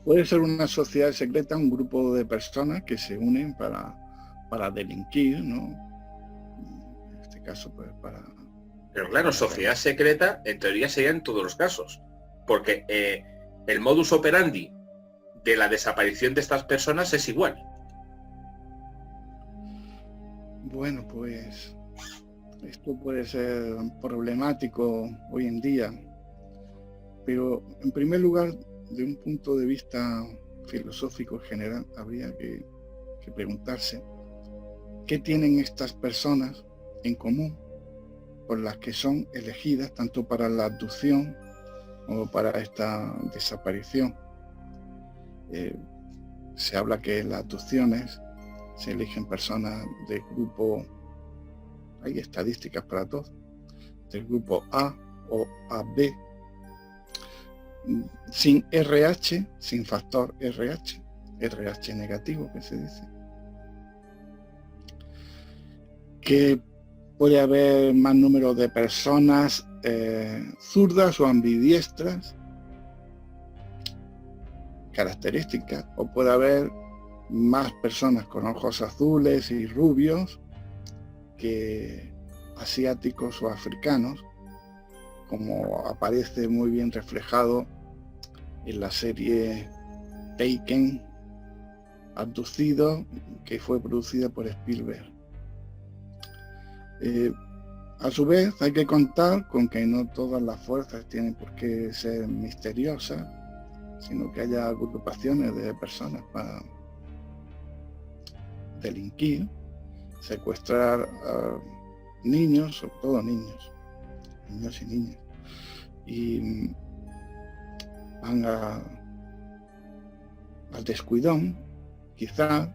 puede ser una sociedad secreta, un grupo de personas que se unen para delinquir, ¿no? En este caso, pues para... Pero claro, sociedad secreta en teoría sería en todos los casos, porque el modus operandi de la desaparición de estas personas es igual. Bueno, pues esto puede ser problemático hoy en día, pero en primer lugar, de un punto de vista filosófico general, habría que preguntarse qué tienen estas personas en común por las que son elegidas tanto para la abducción como para esta desaparición. Se habla que en las abducciones se eligen personas del grupo, hay estadísticas para todos, del grupo A o AB, sin RH, sin factor RH negativo que se dice, que puede haber más número de personas zurdas o ambidiestras, características, o puede haber más personas con ojos azules y rubios que asiáticos o africanos, como aparece muy bien reflejado en la serie Taken, Abducido, que fue producida por Spielberg. A su vez hay que contar con que no todas las fuerzas tienen por qué ser misteriosas, sino que haya agrupaciones de personas para delinquir, secuestrar a niños, sobre todo niños y niñas, y van al descuidón, quizá.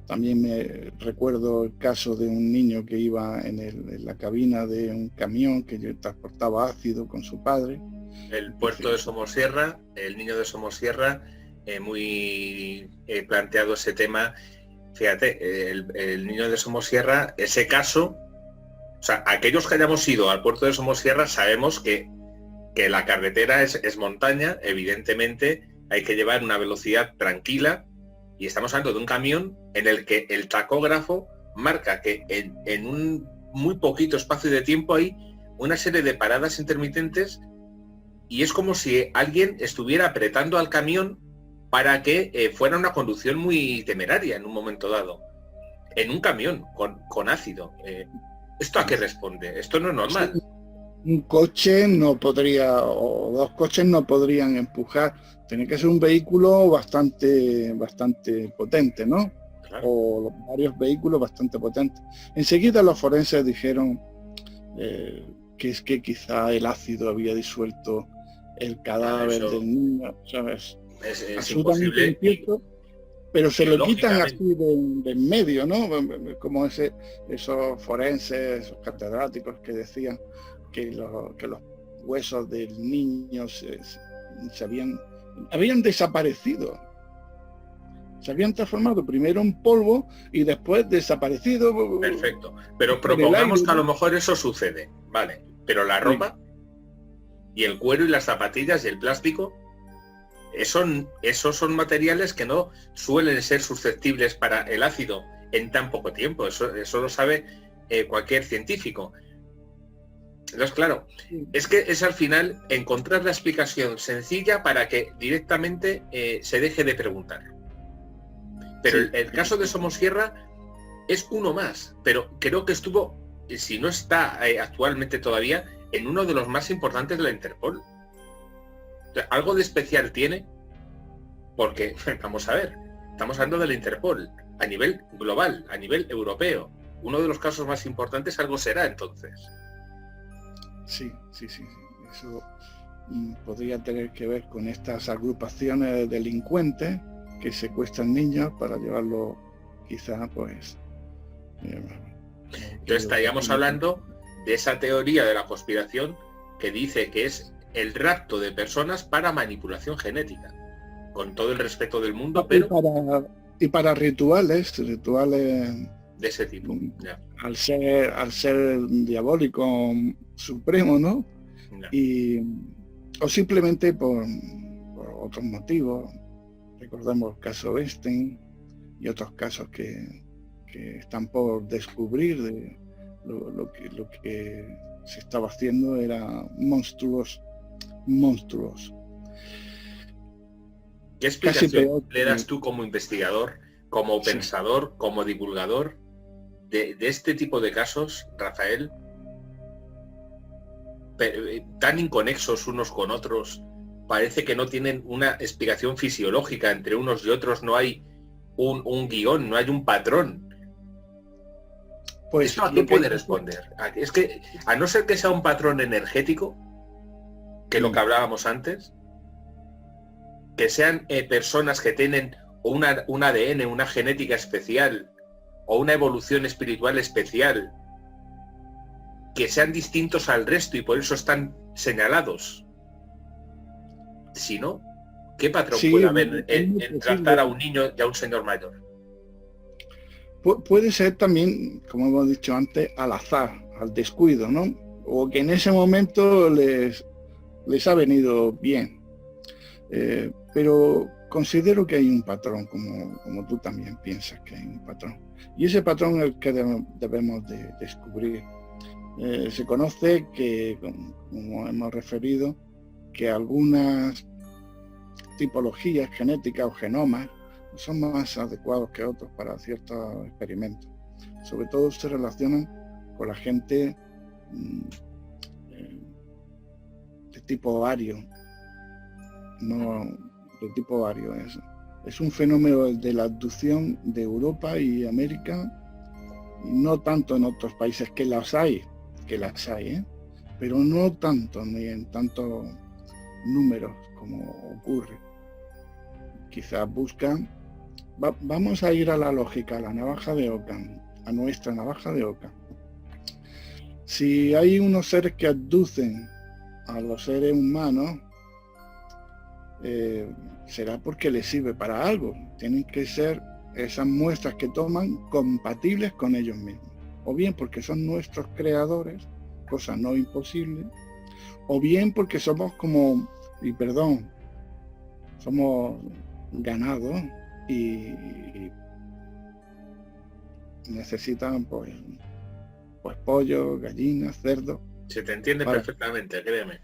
También me recuerdo el caso de un niño que iba en la cabina de un camión que transportaba ácido con su padre. El puerto de Somosierra, el niño de Somosierra, muy planteado ese tema. Fíjate, el niño de Somosierra, ese caso O sea, aquellos que hayamos ido al puerto de Somosierra sabemos que la carretera es montaña, evidentemente hay que llevar una velocidad tranquila, y estamos hablando de un camión en el que el tacógrafo marca que en un muy poquito espacio de tiempo hay una serie de paradas intermitentes, y es como si alguien estuviera apretando al camión para que fuera una conducción muy temeraria en un momento dado, en un camión con ácido. ¿Esto a qué responde? Esto no es normal. Un coche no podría, o dos coches no podrían empujar. Tiene que ser un vehículo bastante potente, ¿no? Claro. O varios vehículos bastante potentes. Enseguida los forenses dijeron que es que quizá el ácido había disuelto el cadáver del niño, ¿sabes? Es imposible. Incierto, pero se lo quitan así de en medio, ¿no? Como esos forenses, esos catedráticos que decían que los huesos del niño se habían desaparecido. Se habían transformado primero en polvo y después desaparecido. Perfecto. Pero propongamos que a lo mejor eso sucede, vale. Pero la ropa y el cuero y las zapatillas y el plástico, esos son materiales que no suelen ser susceptibles para el ácido en tan poco tiempo. Eso lo sabe cualquier científico. Entonces, claro, es que es al final encontrar la explicación sencilla para que directamente se deje de preguntar. Pero el caso de Somosierra es uno más, pero creo que estuvo, si no está actualmente todavía, en uno de los más importantes de la Interpol. O sea, algo de especial tiene, porque, vamos a ver, estamos hablando de la Interpol a nivel global, a nivel europeo. Uno de los casos más importantes algo será entonces. Sí. Eso podría tener que ver con estas agrupaciones de delincuentes que secuestran niños para llevarlo, quizá, pues... Entonces estaríamos hablando de esa teoría de la conspiración que dice que es el rapto de personas para manipulación genética, con todo el respeto del mundo, pero... Y para rituales de ese tipo. Ya. Al ser diabólico supremo, ¿no? Ya. O simplemente por otros motivos. Recordemos el caso Weinstein y otros casos que están por descubrir. De lo que se estaba haciendo era monstruoso. ¿Qué explicación le das tú como investigador, como pensador, como divulgador de este tipo de casos, Rafael, tan inconexos unos con otros? Parece que no tienen una explicación fisiológica entre unos y otros, no hay un guión, no hay un patrón. Pues ¿esto a qué puede responder? Es que, a no ser que sea un patrón energético, que lo que hablábamos antes, que sean personas que tienen un ADN, una genética especial, o una evolución espiritual especial, que sean distintos al resto y por eso están señalados. Si no, ¿qué patrón puede haber en tratar a un niño y a un señor mayor? Puede ser también, como hemos dicho antes, al azar, al descuido, ¿no? O que en ese momento les ha venido bien. Pero considero que hay un patrón, como tú también piensas que hay un patrón. Y ese patrón es el que debemos de descubrir. Se conoce que, como hemos referido, que algunas tipologías genéticas o genomas son más adecuados que otros para ciertos experimentos. Sobre todo se relacionan con la gente de tipo ovario. No, de tipo ovario es un fenómeno de la abducción de Europa y América, y no tanto en otros países, que las hay, pero no tanto, ni en tantos números como ocurre. Quizás buscan, vamos a ir a la lógica, a la navaja de Ockham, a nuestra navaja de Ockham. Si hay unos seres que abducen a los seres humanos, será porque les sirve para algo. Tienen que ser esas muestras que toman compatibles con ellos mismos. o bien porque son nuestros creadores, cosa no imposible, o bien porque somos como, y perdón, somos ganado y necesitan pues pollo, gallinas, cerdo. Se te entiende Para, perfectamente, créeme.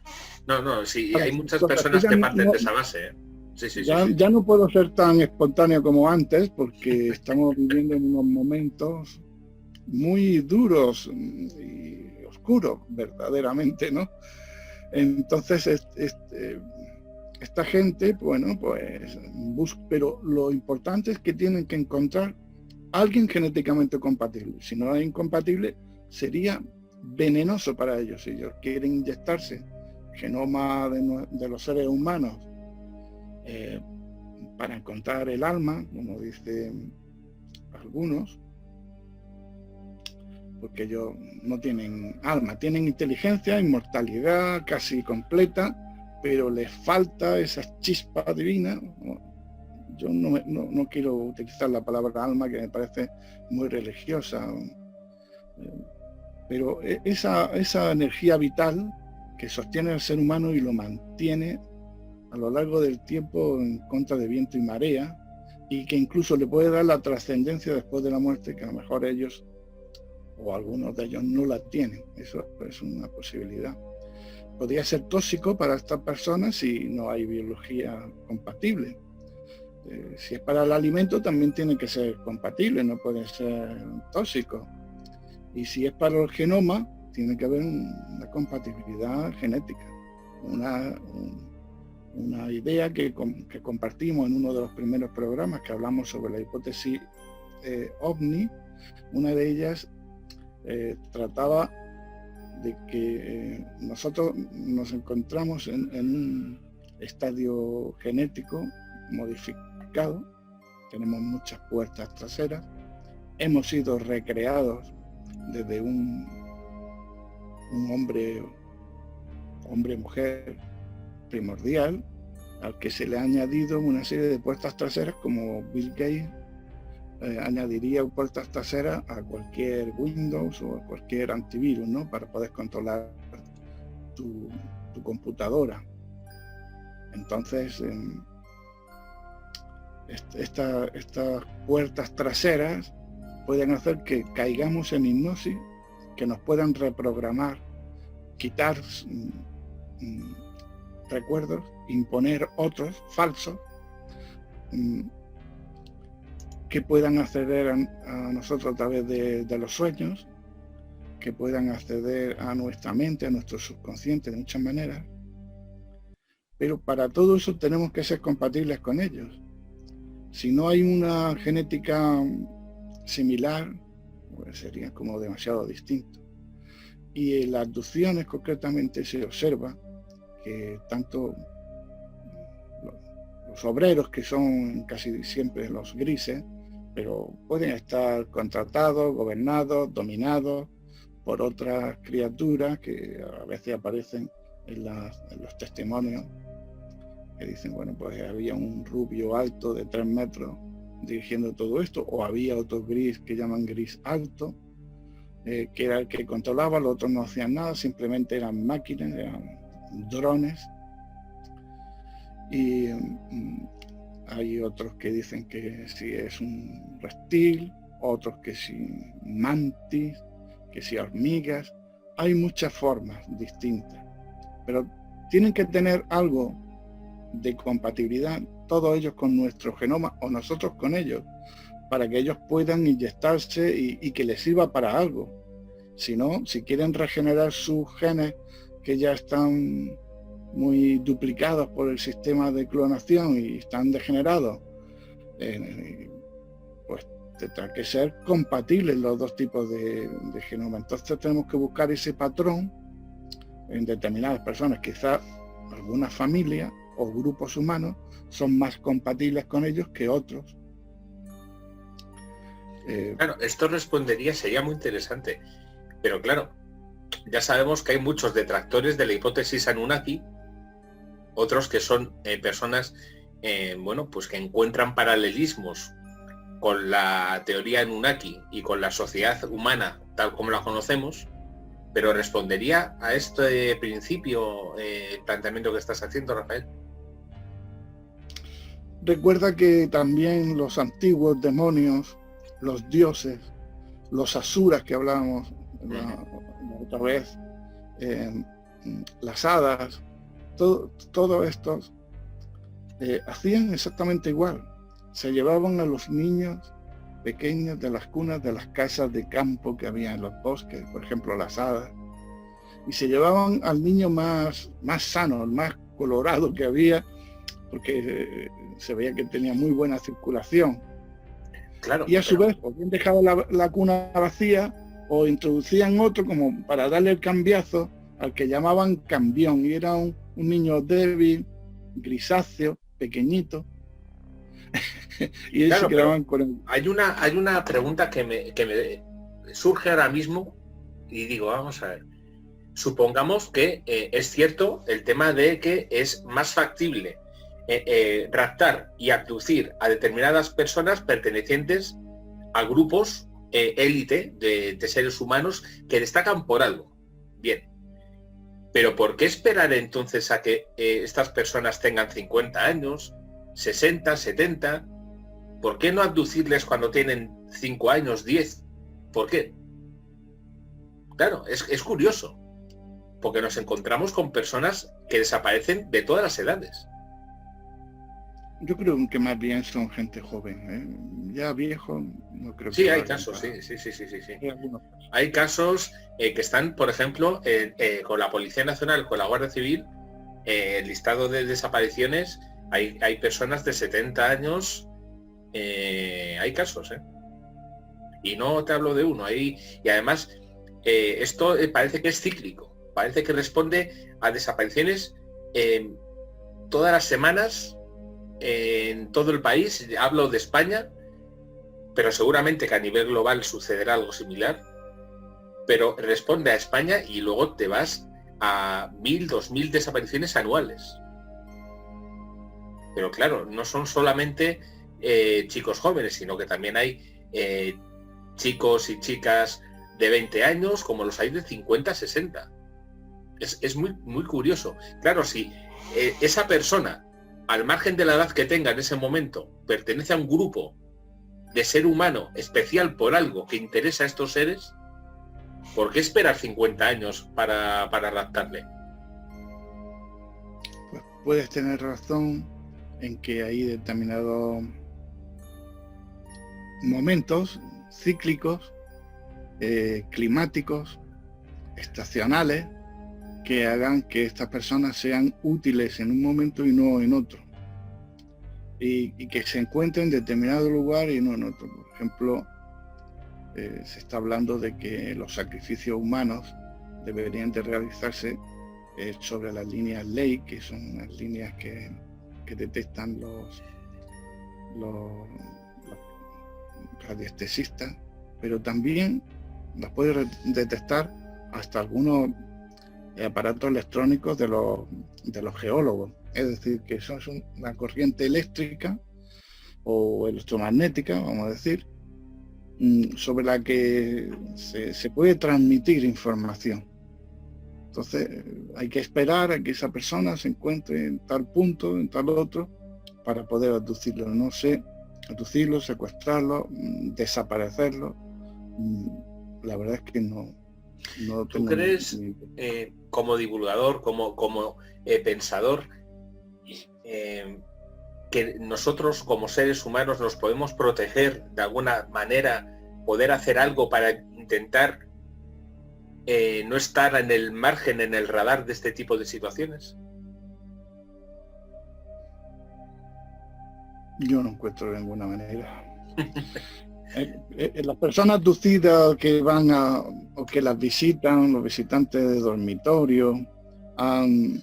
No, sí, para, hay muchas entonces, personas ya que parten no, de esa base, ¿eh? Sí. ya no puedo ser tan espontáneo como antes porque estamos viviendo en unos momentos muy duros y oscuros, verdaderamente, ¿no? Entonces, esta gente, bueno, pues pero lo importante es que tienen que encontrar a alguien genéticamente compatible. Si no es incompatible, sería venenoso para ellos. Si ellos quieren inyectarse genoma de los seres humanos para encontrar el alma, como dicen algunos, porque ellos no tienen alma, tienen inteligencia, inmortalidad casi completa, pero les falta esa chispa divina. Yo no quiero utilizar la palabra alma, que me parece muy religiosa, pero esa energía vital que sostiene al ser humano y lo mantiene a lo largo del tiempo en contra de viento y marea, y que incluso le puede dar la trascendencia después de la muerte, que a lo mejor ellos o algunos de ellos no la tienen. Eso es una posibilidad. Podría ser tóxico para estas personas si no hay biología compatible. Si es para el alimento también tiene que ser compatible, no puede ser tóxico. Y si es para el genoma, tiene que haber una compatibilidad genética, una idea que compartimos en uno de los primeros programas que hablamos sobre la hipótesis OVNI. Una de ellas trataba de que nosotros nos encontramos en un estadio genético modificado, tenemos muchas puertas traseras, hemos sido recreados desde un hombre-mujer primordial, al que se le ha añadido una serie de puertas traseras, como Bill Gates añadiría puertas traseras a cualquier Windows o a cualquier antivirus, ¿no? Para poder controlar tu computadora. Entonces, estas puertas traseras pueden hacer que caigamos en hipnosis, que nos puedan reprogramar, quitar recuerdos, imponer otros falsos, que puedan acceder a nosotros a través de los sueños, que puedan acceder a nuestra mente, a nuestro subconsciente de muchas maneras. Pero para todo eso tenemos que ser compatibles con ellos. Si no hay una genética similar, pues sería como demasiado distinto. Y en las abducciones concretamente se observa que tanto los obreros, que son casi siempre los grises, pero pueden estar contratados, gobernados, dominados por otras criaturas que a veces aparecen en los testimonios, que dicen, bueno, pues había un rubio alto de 3 metros dirigiendo todo esto, o había otro gris que llaman gris alto, que era el que controlaba, los otros no hacían nada, simplemente eran máquinas, eran drones. Y hay otros que dicen que si es un reptil, otros que si mantis, que si hormigas. Hay muchas formas distintas, pero tienen que tener algo de compatibilidad, todos ellos con nuestro genoma o nosotros con ellos, para que ellos puedan inyectarse y que les sirva para algo. Si no, si quieren regenerar sus genes que ya están muy duplicados por el sistema de clonación y están degenerados, pues tendrá que ser compatibles los dos tipos de genoma. Entonces tenemos que buscar ese patrón en determinadas personas. Quizás algunas familias o grupos humanos son más compatibles con ellos que otros. Claro, esto respondería, sería muy interesante, pero claro, ya sabemos que hay muchos detractores de la hipótesis Anunnaki, otros que son personas, bueno, pues que encuentran paralelismos con la teoría Anunnaki y con la sociedad humana tal como la conocemos, pero ¿respondería a este principio el planteamiento que estás haciendo, Rafael? Recuerda que también los antiguos demonios, los dioses, los asuras que hablábamos la otra vez, las hadas, todos estos hacían exactamente igual. Se llevaban a los niños pequeños de las cunas de las casas de campo que había en los bosques, por ejemplo las hadas, y se llevaban al niño más sano, el más colorado que había, porque se veía que tenía muy buena circulación. Claro, y a su vez, o bien dejaba la cuna vacía, o introducían otro como para darle el cambiazo al que llamaban cambión, y era un niño débil, grisáceo, pequeñito. Y ellos se quedaban con él. Hay una pregunta que me surge ahora mismo, y digo, vamos a ver. Supongamos que es cierto el tema de que es más factible raptar y abducir a determinadas personas pertenecientes a grupos élite de seres humanos que destacan por algo. Bien. Pero ¿por qué esperar entonces a que estas personas tengan 50 años, 60, 70? ¿Por qué no abducirles cuando tienen 5 años, 10? ¿Por qué? Claro, es curioso, porque nos encontramos con personas que desaparecen de todas las edades. Yo creo que más bien son gente joven, ¿eh? Ya viejo, no creo que... Sí, hay casos, sí. Hay casos que están, por ejemplo, con la Policía Nacional, con la Guardia Civil, el listado de desapariciones, hay personas de 70 años, hay casos, y no te hablo de uno, y además esto parece que es cíclico, parece que responde a desapariciones todas las semanas en todo el país. Hablo de España, pero seguramente que a nivel global sucederá algo similar, pero responde a España y luego te vas a 1.000, 2.000 desapariciones anuales. Pero claro, no son solamente chicos jóvenes, sino que también hay chicos y chicas de 20 años, como los hay de 50, 60. Es muy, muy curioso. Claro, si esa persona, al margen de la edad que tenga en ese momento, pertenece a un grupo de ser humano especial por algo que interesa a estos seres, ¿por qué esperar 50 años para raptarle? Pues puedes tener razón en que hay determinados momentos cíclicos, climáticos, estacionales, que hagan que estas personas sean útiles en un momento y no en otro, y que se encuentren en determinado lugar y no en otro. Por ejemplo, se está hablando de que los sacrificios humanos deberían de realizarse sobre las líneas ley, que son las líneas que detectan los radiestesistas, pero también las puede detectar hasta algunos aparatos electrónicos de los geólogos. Es decir, que eso es una corriente eléctrica o electromagnética, vamos a decir, sobre la que se puede transmitir información. Entonces hay que esperar a que esa persona se encuentre en tal punto, en tal otro, para poder abducirlo. No sé, abducirlo, secuestrarlo, desaparecerlo. La verdad es que no ¿Tú crees, como divulgador, como pensador, que nosotros como seres humanos nos podemos proteger de alguna manera, poder hacer algo para intentar no estar en el margen, en el radar de este tipo de situaciones? Yo no encuentro de ninguna manera. Las personas abducidas que van o que las visitan, los visitantes de dormitorio, han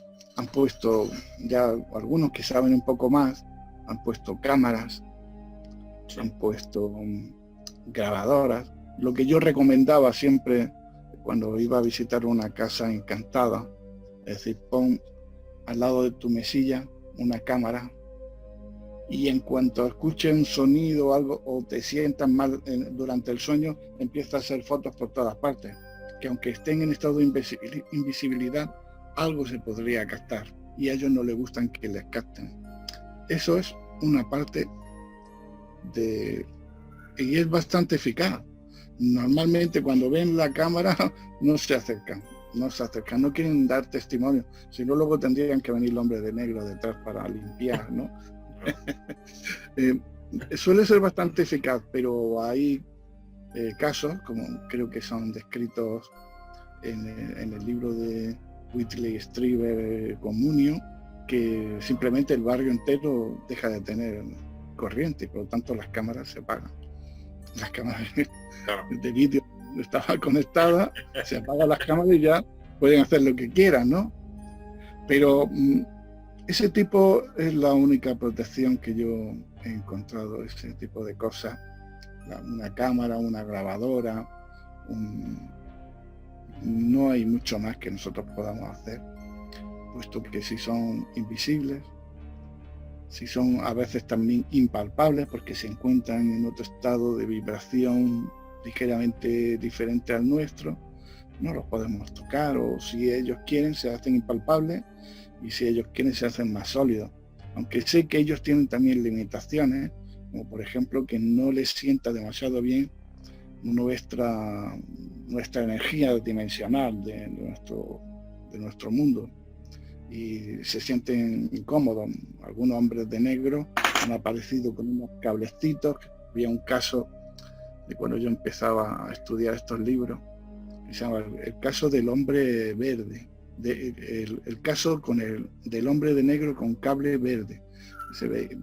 puesto, ya algunos que saben un poco más, han puesto cámaras, sí, han puesto grabadoras. Lo que yo recomendaba siempre cuando iba a visitar una casa encantada, es decir, pon al lado de tu mesilla una cámara y en cuanto escuches un sonido o algo o te sientas mal durante el sueño, empieza a hacer fotos por todas partes, que aunque estén en estado de invisibilidad, algo se podría captar y a ellos no les gustan que les capten. Eso es una parte y es bastante eficaz. Normalmente cuando ven la cámara no se acercan, no quieren dar testimonio, si no luego tendrían que venir el hombre de negro detrás para limpiar, ¿no? Suele ser bastante eficaz, pero hay casos, como creo que son descritos en el libro de Whitley Strieber, Comunio, que simplemente el barrio entero deja de tener corriente y por lo tanto las cámaras se apagan. Las cámaras de vídeo estaban conectadas, se apagan las cámaras y ya pueden hacer lo que quieran, ¿no? Pero ese tipo es la única protección que yo he encontrado, ese tipo de cosas. Una cámara, una grabadora, no hay mucho más que nosotros podamos hacer, puesto que si son invisibles, si son a veces también impalpables, porque se encuentran en otro estado de vibración ligeramente diferente al nuestro, no los podemos tocar, o si ellos quieren se hacen impalpables, y si ellos quieren se hacen más sólidos. Aunque sé que ellos tienen también limitaciones, como por ejemplo que no les sienta demasiado bien nuestra energía dimensional de nuestro mundo, y se sienten incómodos. Algunos hombres de negro han aparecido con unos cablecitos. Había un caso de cuando yo empezaba a estudiar estos libros, que se llama el caso del hombre verde, el caso del hombre de negro con cable verde. Se ve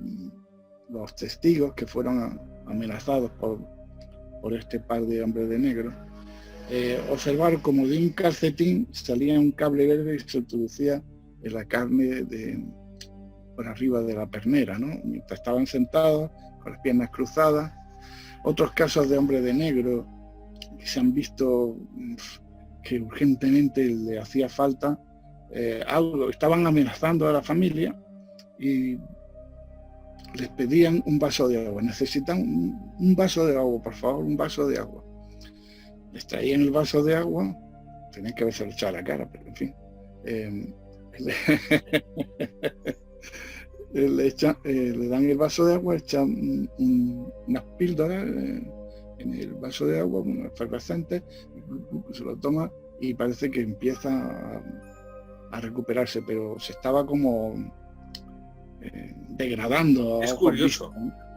los testigos que fueron amenazados por este par de hombres de negro, observar como de un calcetín salía un cable verde y se introducía en la carne por arriba de la pernera, ¿no? Mientras estaban sentados con las piernas cruzadas. Otros casos de hombres de negro que se han visto que urgentemente le hacía falta algo, estaban amenazando a la familia y les pedían un vaso de agua. Necesitan un vaso de agua, por favor, un vaso de agua. Les traían el vaso de agua, tenían que haberse echado a la cara, pero en fin. Le dan el vaso de agua, echan unas píldoras en el vaso de agua, un efervescente, se lo toma y parece que empieza a recuperarse, pero se estaba como degradando. Es curioso,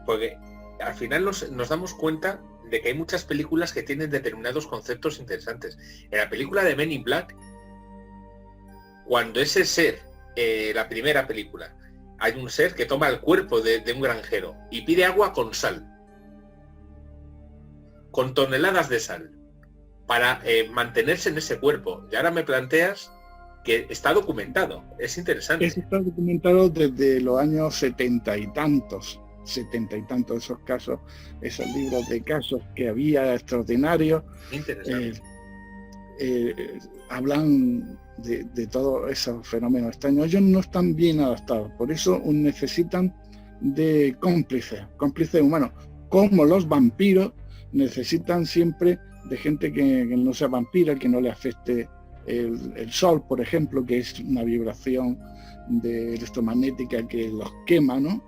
porque al final nos damos cuenta de que hay muchas películas que tienen determinados conceptos interesantes. En la película de Men in Black, cuando ese ser, la primera película, hay un ser que toma el cuerpo de un granjero y pide agua con sal, con toneladas de sal, para mantenerse en ese cuerpo. Y ahora me planteas que está documentado. Es interesante. Está documentado desde los años 70 y tantos esos casos, esos libros de casos que había extraordinarios. Interesante. Hablan de todos esos fenómenos extraños. Ellos no están bien adaptados, por eso necesitan de cómplices humanos. Como los vampiros necesitan siempre de gente que no sea vampira, que no le afecte el sol, por ejemplo, que es una vibración electromagnética que los quema, ¿no?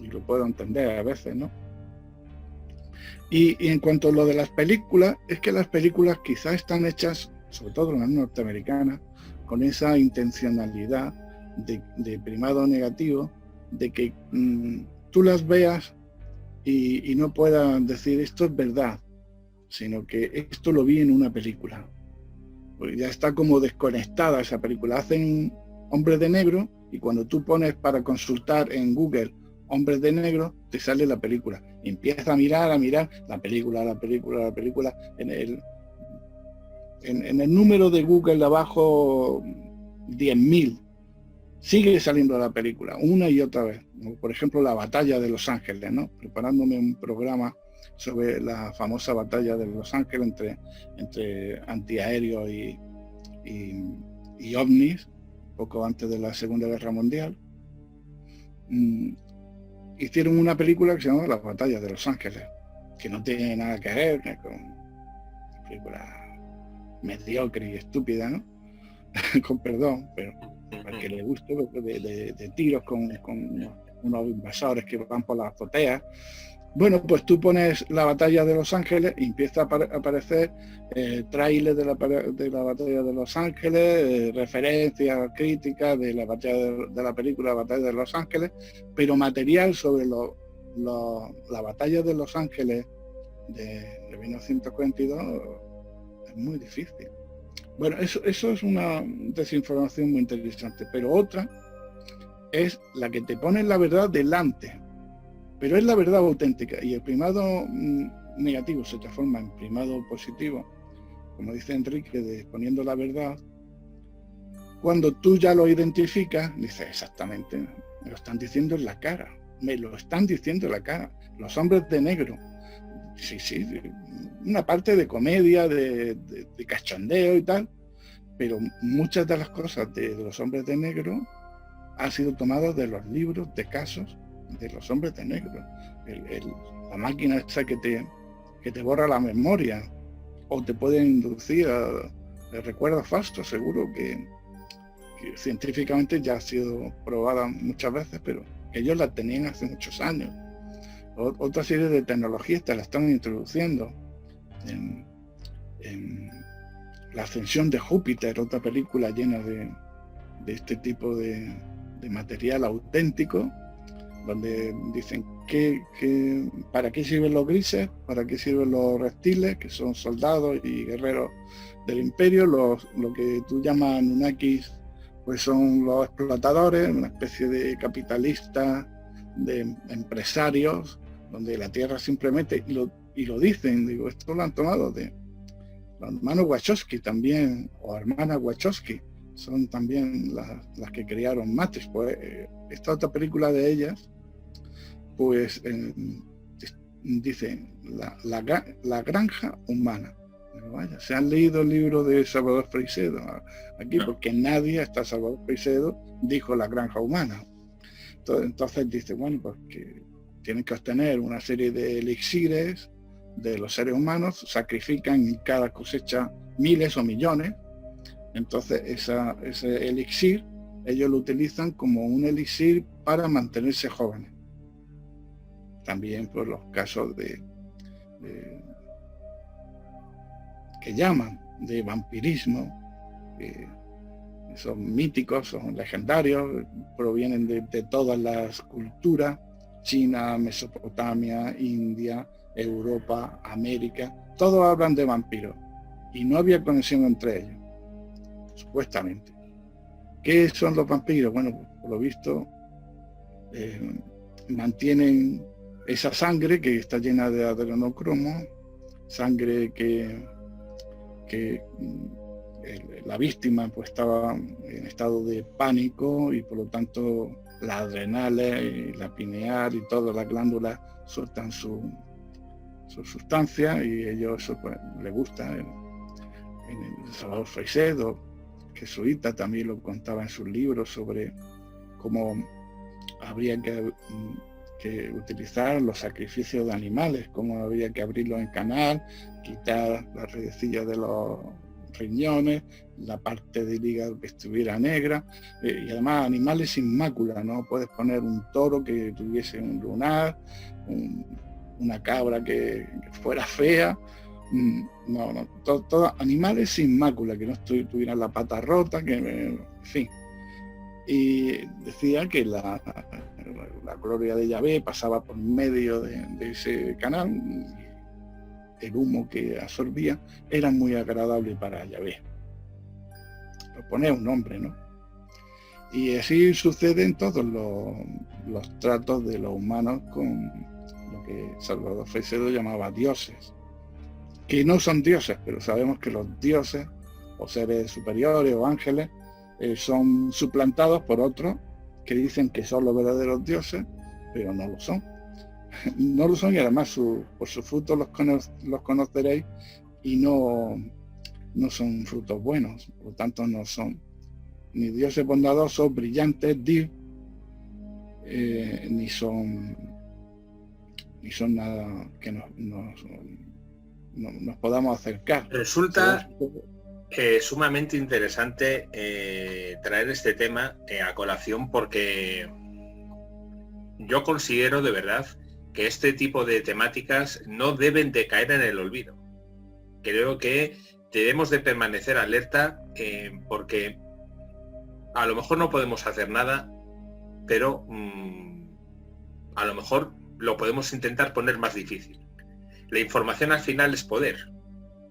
Y lo puedo entender a veces, ¿no? Y en cuanto a lo de las películas, es que las películas quizás están hechas, sobre todo las norteamericanas, con esa intencionalidad de primado negativo, de que tú las veas y no puedas decir esto es verdad, sino que esto lo vi en una película. Pues ya está como desconectada esa película. Hacen Hombres de Negro y cuando tú pones para consultar en Google Hombres de Negro, te sale la película. Y empieza a mirar la película. En el número de Google de abajo, 10.000, sigue saliendo la película una y otra vez. Por ejemplo, la batalla de Los Ángeles, ¿no? Preparándome un programa sobre la famosa batalla de Los Ángeles entre antiaéreos y ovnis, poco antes de la Segunda Guerra Mundial. hicieron una película que se llama La Batalla de Los Ángeles, que no tiene nada que ver con una película mediocre y estúpida, ¿no? Con perdón, pero para que le guste, de tiros con unos invasores que van por la azotea. Bueno, pues tú pones La Batalla de Los Ángeles y empieza a aparecer trailers de la Batalla de Los Ángeles, referencias, críticas de la película La Batalla de Los Ángeles, pero material sobre la Batalla de Los Ángeles de 1942 es muy difícil. Bueno, eso es una desinformación muy interesante, pero otra es la que te pone la verdad delante, pero es la verdad auténtica, y el primado negativo se transforma en primado positivo, como dice Enrique, poniendo la verdad. Cuando tú ya lo identificas, dices, exactamente, me lo están diciendo en la cara, me lo están diciendo en la cara, los hombres de negro. Sí, una parte de comedia, de cachondeo y tal, pero muchas de las cosas de los hombres de negro han sido tomadas de los libros de casos de los hombres de negro. La máquina esa que te borra la memoria o te puede inducir a recuerdos falsos, seguro que científicamente ya ha sido probada muchas veces, pero ellos la tenían hace muchos años. Otra serie de tecnologías te la están introduciendo en La Ascensión de Júpiter, otra película llena de este tipo de material auténtico, donde dicen para qué sirven los grises, para qué sirven los reptiles, que son soldados y guerreros del imperio, lo que tú llamas Anunnakis, pues son los explotadores, una especie de capitalistas, de empresarios, donde la tierra simplemente, y lo dicen, digo, esto lo han tomado de los hermanos Wachowski también, o hermanas Wachowski, son también las que crearon Matrix. Pues esta otra película de ellas, pues dice la granja humana. Vaya, se han leído el libro de Salvador Freixedo aquí, porque nadie, hasta Salvador Freixedo, dijo la granja humana. Entonces dice, bueno, pues que tienen que obtener una serie de elixires de los seres humanos, sacrifican en cada cosecha miles o millones. Entonces ese elixir ellos lo utilizan como un elixir para mantenerse jóvenes. También por los casos que llaman de vampirismo, que son míticos, son legendarios, provienen de todas las culturas, China, Mesopotamia, India, Europa, América, todos hablan de vampiros y no había conexión entre ellos, supuestamente. ¿Qué son los vampiros? Bueno, por lo visto mantienen esa sangre que está llena de adrenocromo, sangre que la víctima pues estaba en estado de pánico y por lo tanto las adrenales y la pineal y todas las glándulas sueltan su sustancia, y ellos eso pues les gusta. En el Salvador Freixedo, jesuita, también lo contaba en sus libros sobre cómo habría que utilizar los sacrificios de animales, cómo habría que abrirlos en canal, quitar las redecillas de los riñones, la parte del hígado que estuviera negra, y además animales sin mácula. No puedes poner un toro que tuviese un lunar, una cabra que fuera fea, todos animales sin mácula, que no tuvieran la pata rota, que en fin. Y decía que la gloria de Yahvé pasaba por medio de ese canal. El humo que absorbía era muy agradable para Yahvé. Lo pone un nombre, ¿no? Y así sucede en todos los tratos de los humanos con lo que Salvador Freixedo llamaba dioses, que no son dioses, pero sabemos que los dioses o seres superiores o ángeles son suplantados por otros que dicen que son los verdaderos dioses, pero no lo son. No lo son, y además por sus frutos los conoceréis, y no son frutos buenos, por lo tanto no son ni dioses bondadosos, brillantes, ni son ni son nada que nos podamos acercar. Resulta sumamente interesante traer este tema a colación, porque yo considero de verdad que este tipo de temáticas no deben de caer en el olvido. Creo que debemos de permanecer alerta, porque a lo mejor no podemos hacer nada, pero a lo mejor lo podemos intentar poner más difícil. La información al final es poder,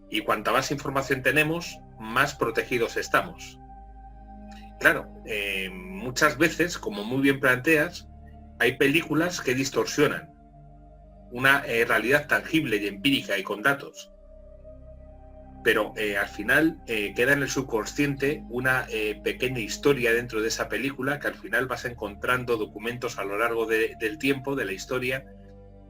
y cuanta más información tenemos, más protegidos estamos. Claro, muchas veces, como muy bien planteas, hay películas que distorsionan una realidad tangible y empírica y con datos, pero al final queda en el subconsciente una pequeña historia dentro de esa película, que al final vas encontrando documentos a lo largo del tiempo, de la historia,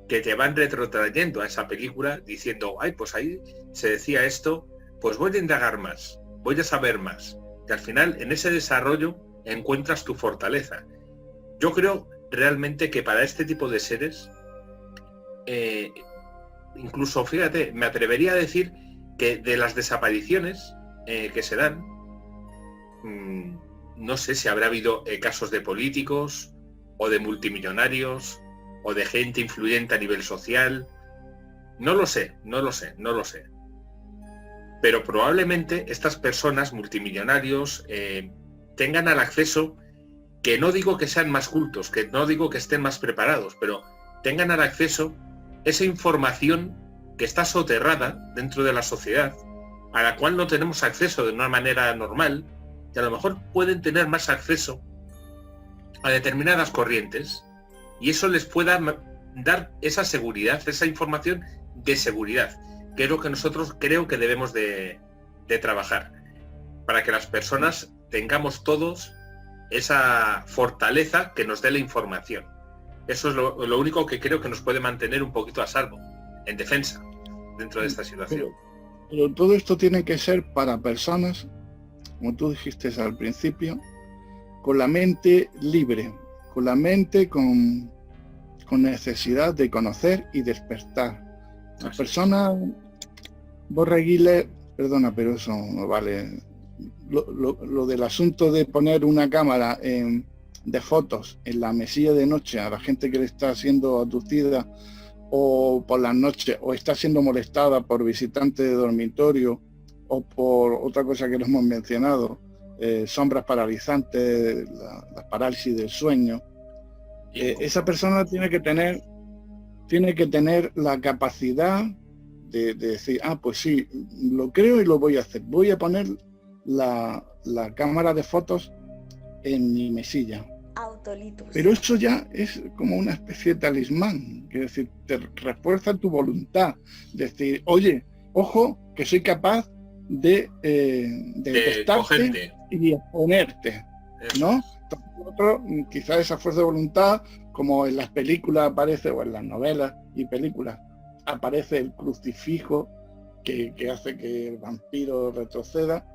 que te van retrotrayendo a esa película diciendo, ay, pues ahí se decía esto, pues voy a indagar más, voy a saber más. Que al final en ese desarrollo encuentras tu fortaleza. Yo creo realmente que para este tipo de seres, incluso, fíjate, me atrevería a decir que de las desapariciones que se dan, no sé si habrá habido casos de políticos o de multimillonarios o de gente influyente a nivel social. No lo sé. Pero probablemente estas personas multimillonarios tengan al acceso, que no digo que sean más cultos, que no digo que estén más preparados, pero tengan al acceso esa información que está soterrada dentro de la sociedad, a la cual no tenemos acceso de una manera normal, y a lo mejor pueden tener más acceso a determinadas corrientes, y eso les pueda dar esa seguridad, esa información de seguridad, que es lo que nosotros creo que debemos de trabajar, para que las personas tengamos todos esa fortaleza que nos dé la información. Eso es lo único que creo que nos puede mantener un poquito a salvo, en defensa, dentro de esta situación. Pero todo esto tiene que ser para personas, como tú dijiste al principio, con la mente libre, con la mente con necesidad de conocer y despertar. Las personas borreguiles, perdona, pero eso no vale. Lo del asunto de poner una cámara de fotos en la mesilla de noche a la gente que le está siendo abducida, o por las noches, o está siendo molestada por visitantes de dormitorio, o por otra cosa que no hemos mencionado, sombras paralizantes, la parálisis del sueño. Esa persona tiene que tener la capacidad de decir, pues sí, lo creo y lo voy a hacer. Voy a poner la cámara de fotos en mi mesilla. Autolitus. Pero eso ya es como una especie de talismán, que es decir, te refuerza tu voluntad, decir, oye, ojo, que soy capaz de testarte y exponerte, ¿no? Otro, quizás esa fuerza de voluntad, como en las películas aparece, o en las novelas y películas, aparece el crucifijo que hace que el vampiro retroceda.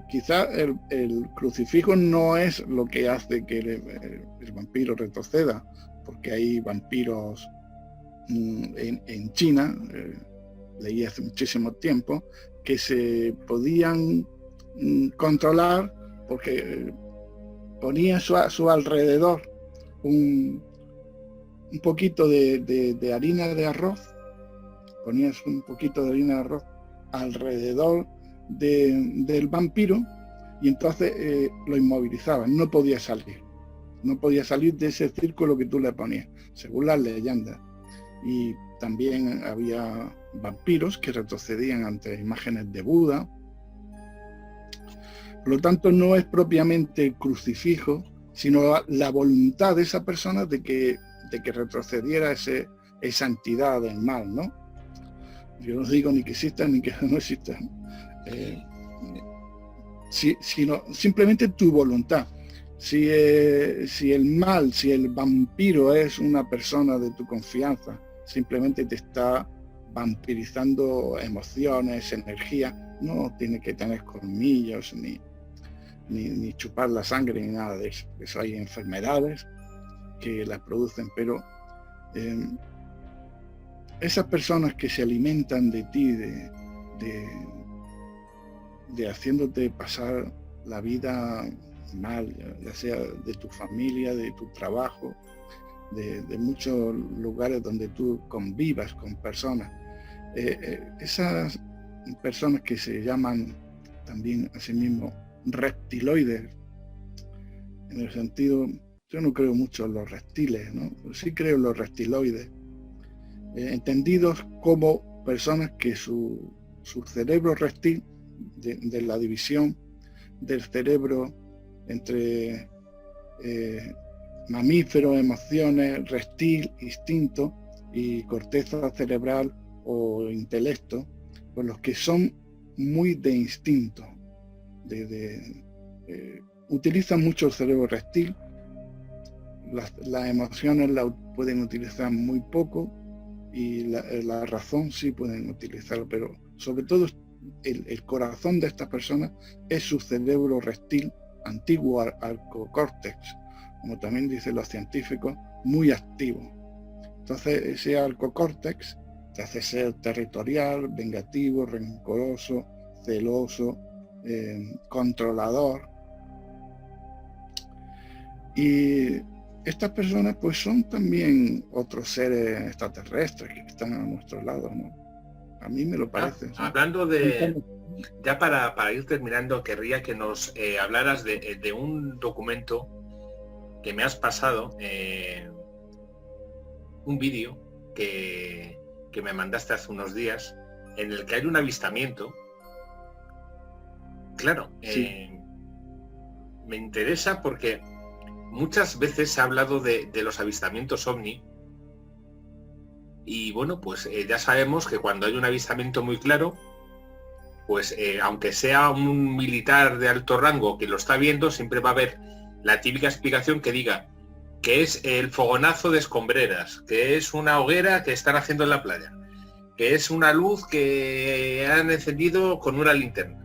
Quizás el crucifijo no es lo que hace que el vampiro retroceda, porque hay vampiros en China, leí hace muchísimo tiempo, que se podían controlar porque ponía a su alrededor un poquito de harina de arroz, ponías un poquito de harina de arroz alrededor del vampiro, y entonces lo inmovilizaban, no podía salir de ese círculo que tú le ponías, según las leyendas. Y también había vampiros que retrocedían ante imágenes de Buda. Por lo tanto, no es propiamente el crucifijo, sino la voluntad de esa persona de que retrocediera esa entidad del mal, ¿no? Yo no digo ni que existan ni que no existan, sino simplemente tu voluntad. Si el mal, si el vampiro es una persona de tu confianza, simplemente te está vampirizando emociones, energía, no tiene que tener colmillos ni chupar la sangre ni nada de eso. Eso hay enfermedades que las producen, pero esas personas que se alimentan de ti, de haciéndote pasar la vida mal, ya sea de tu familia, de tu trabajo, de muchos lugares donde tú convivas con personas. Esas personas que se llaman también a sí mismos reptiloides, en el sentido, yo no creo mucho en los reptiles, ¿no? Pero sí creo en los reptiloides, entendidos como personas que su cerebro reptil, de la división del cerebro entre mamíferos, emociones, reptil, instinto y corteza cerebral o intelecto, pues los que son muy de instinto, utilizan mucho el cerebro reptil, las emociones las pueden utilizar muy poco y la razón sí pueden utilizarlo, pero sobre todo el corazón de estas personas es su cerebro reptil, antiguo arcocórtex, como también dicen los científicos, muy activo. Entonces ese arcocórtex te hace ser territorial, vengativo, rencoroso, celoso, controlador. Y estas personas pues son también otros seres extraterrestres que están a nuestro lado, ¿no? A mí me lo parece. Hablando de... Ya para ir terminando, querría que nos hablaras de un documento que me has pasado, un vídeo que me mandaste hace unos días, en el que hay un avistamiento. Claro, sí. me interesa porque muchas veces se ha hablado de los avistamientos ovni, y bueno, pues ya sabemos que cuando hay un avistamiento muy claro, pues aunque sea un militar de alto rango que lo está viendo, siempre va a haber la típica explicación que diga que es el fogonazo de escombreras, que es una hoguera que están haciendo en la playa, que es una luz que han encendido con una linterna.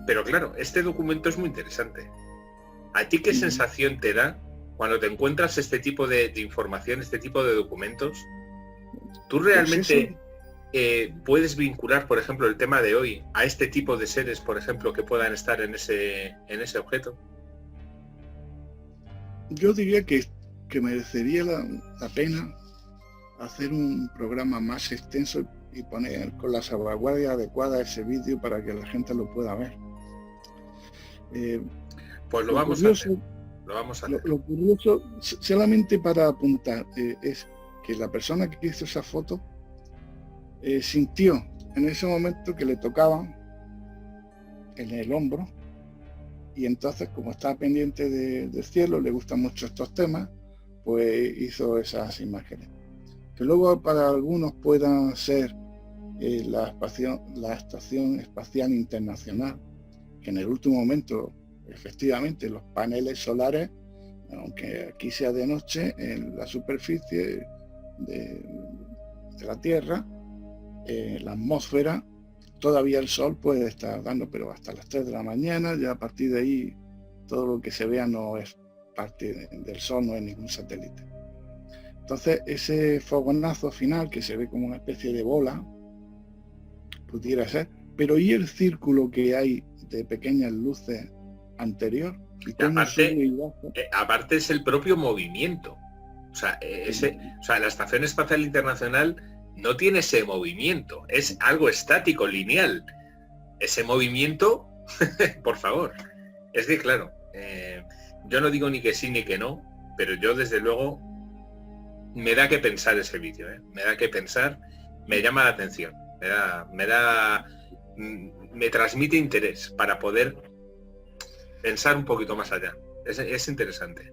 Pero claro, este documento es muy interesante. ¿A ti qué sensación te da cuando te encuentras este tipo de información, este tipo de documentos? ¿Tú realmente puedes vincular, por ejemplo, el tema de hoy a este tipo de seres, por ejemplo, que puedan estar en ese objeto? Yo diría que merecería la pena hacer un programa más extenso y poner con la salvaguardia adecuada ese vídeo para que la gente lo pueda ver. Pues lo vamos a hacer. Lo vamos a hacer. Lo curioso, solamente para apuntar, es que la persona que hizo esa foto sintió en ese momento que le tocaban en el hombro, y entonces, como estaba pendiente del cielo, le gustan mucho estos temas, pues hizo esas imágenes. Que luego para algunos puedan ser la Estación Espacial Internacional, que en el último momento, efectivamente, los paneles solares, aunque aquí sea de noche, en la superficie de la Tierra, la atmósfera, todavía el sol puede estar dando, pero hasta las 3 de la mañana, ya a partir de ahí, todo lo que se vea no es parte del sol, no es ningún satélite. Entonces, ese fogonazo final, que se ve como una especie de bola, pudiera ser, pero ¿y el círculo que hay de pequeñas luces anterior? ¿Y cómo aparte es el propio movimiento. O sea, la Estación Espacial Internacional no tiene ese movimiento, es algo estático, lineal. Ese movimiento, por favor. Es que, claro, yo no digo ni que sí ni que no, pero yo desde luego me da que pensar ese vídeo, me da que pensar, me llama la atención, me transmite interés para poder pensar un poquito más allá. Es interesante.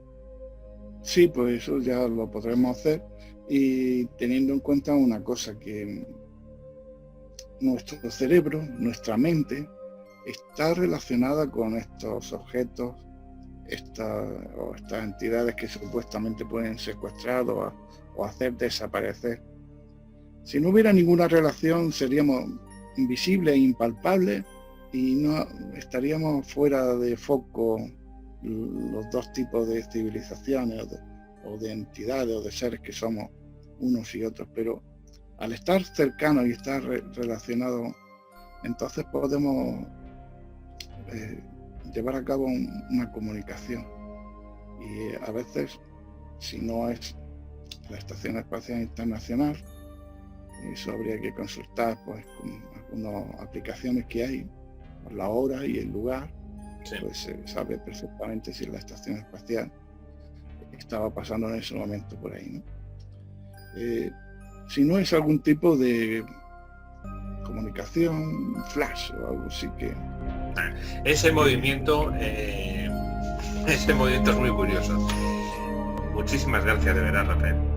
Sí, pues eso ya lo podremos hacer, y teniendo en cuenta una cosa, que nuestro cerebro, nuestra mente, está relacionada con estos objetos, estas entidades que supuestamente pueden secuestrar o hacer desaparecer. Si no hubiera ninguna relación, seríamos invisibles e impalpables y no estaríamos fuera de foco los dos tipos de civilizaciones o de entidades o de seres que somos unos y otros. Pero al estar cercano y estar relacionado, entonces podemos llevar a cabo una comunicación. Y a veces, si no es la Estación Espacial Internacional, eso habría que consultar pues con algunas aplicaciones que hay, por la hora y el lugar, sí. Pues se sabe perfectamente si la Estación Espacial estaba pasando en ese momento por ahí, ¿no? Si no es algún tipo de comunicación flash o algo así que... Ese movimiento es muy curioso. Muchísimas gracias de verdad, Rafael.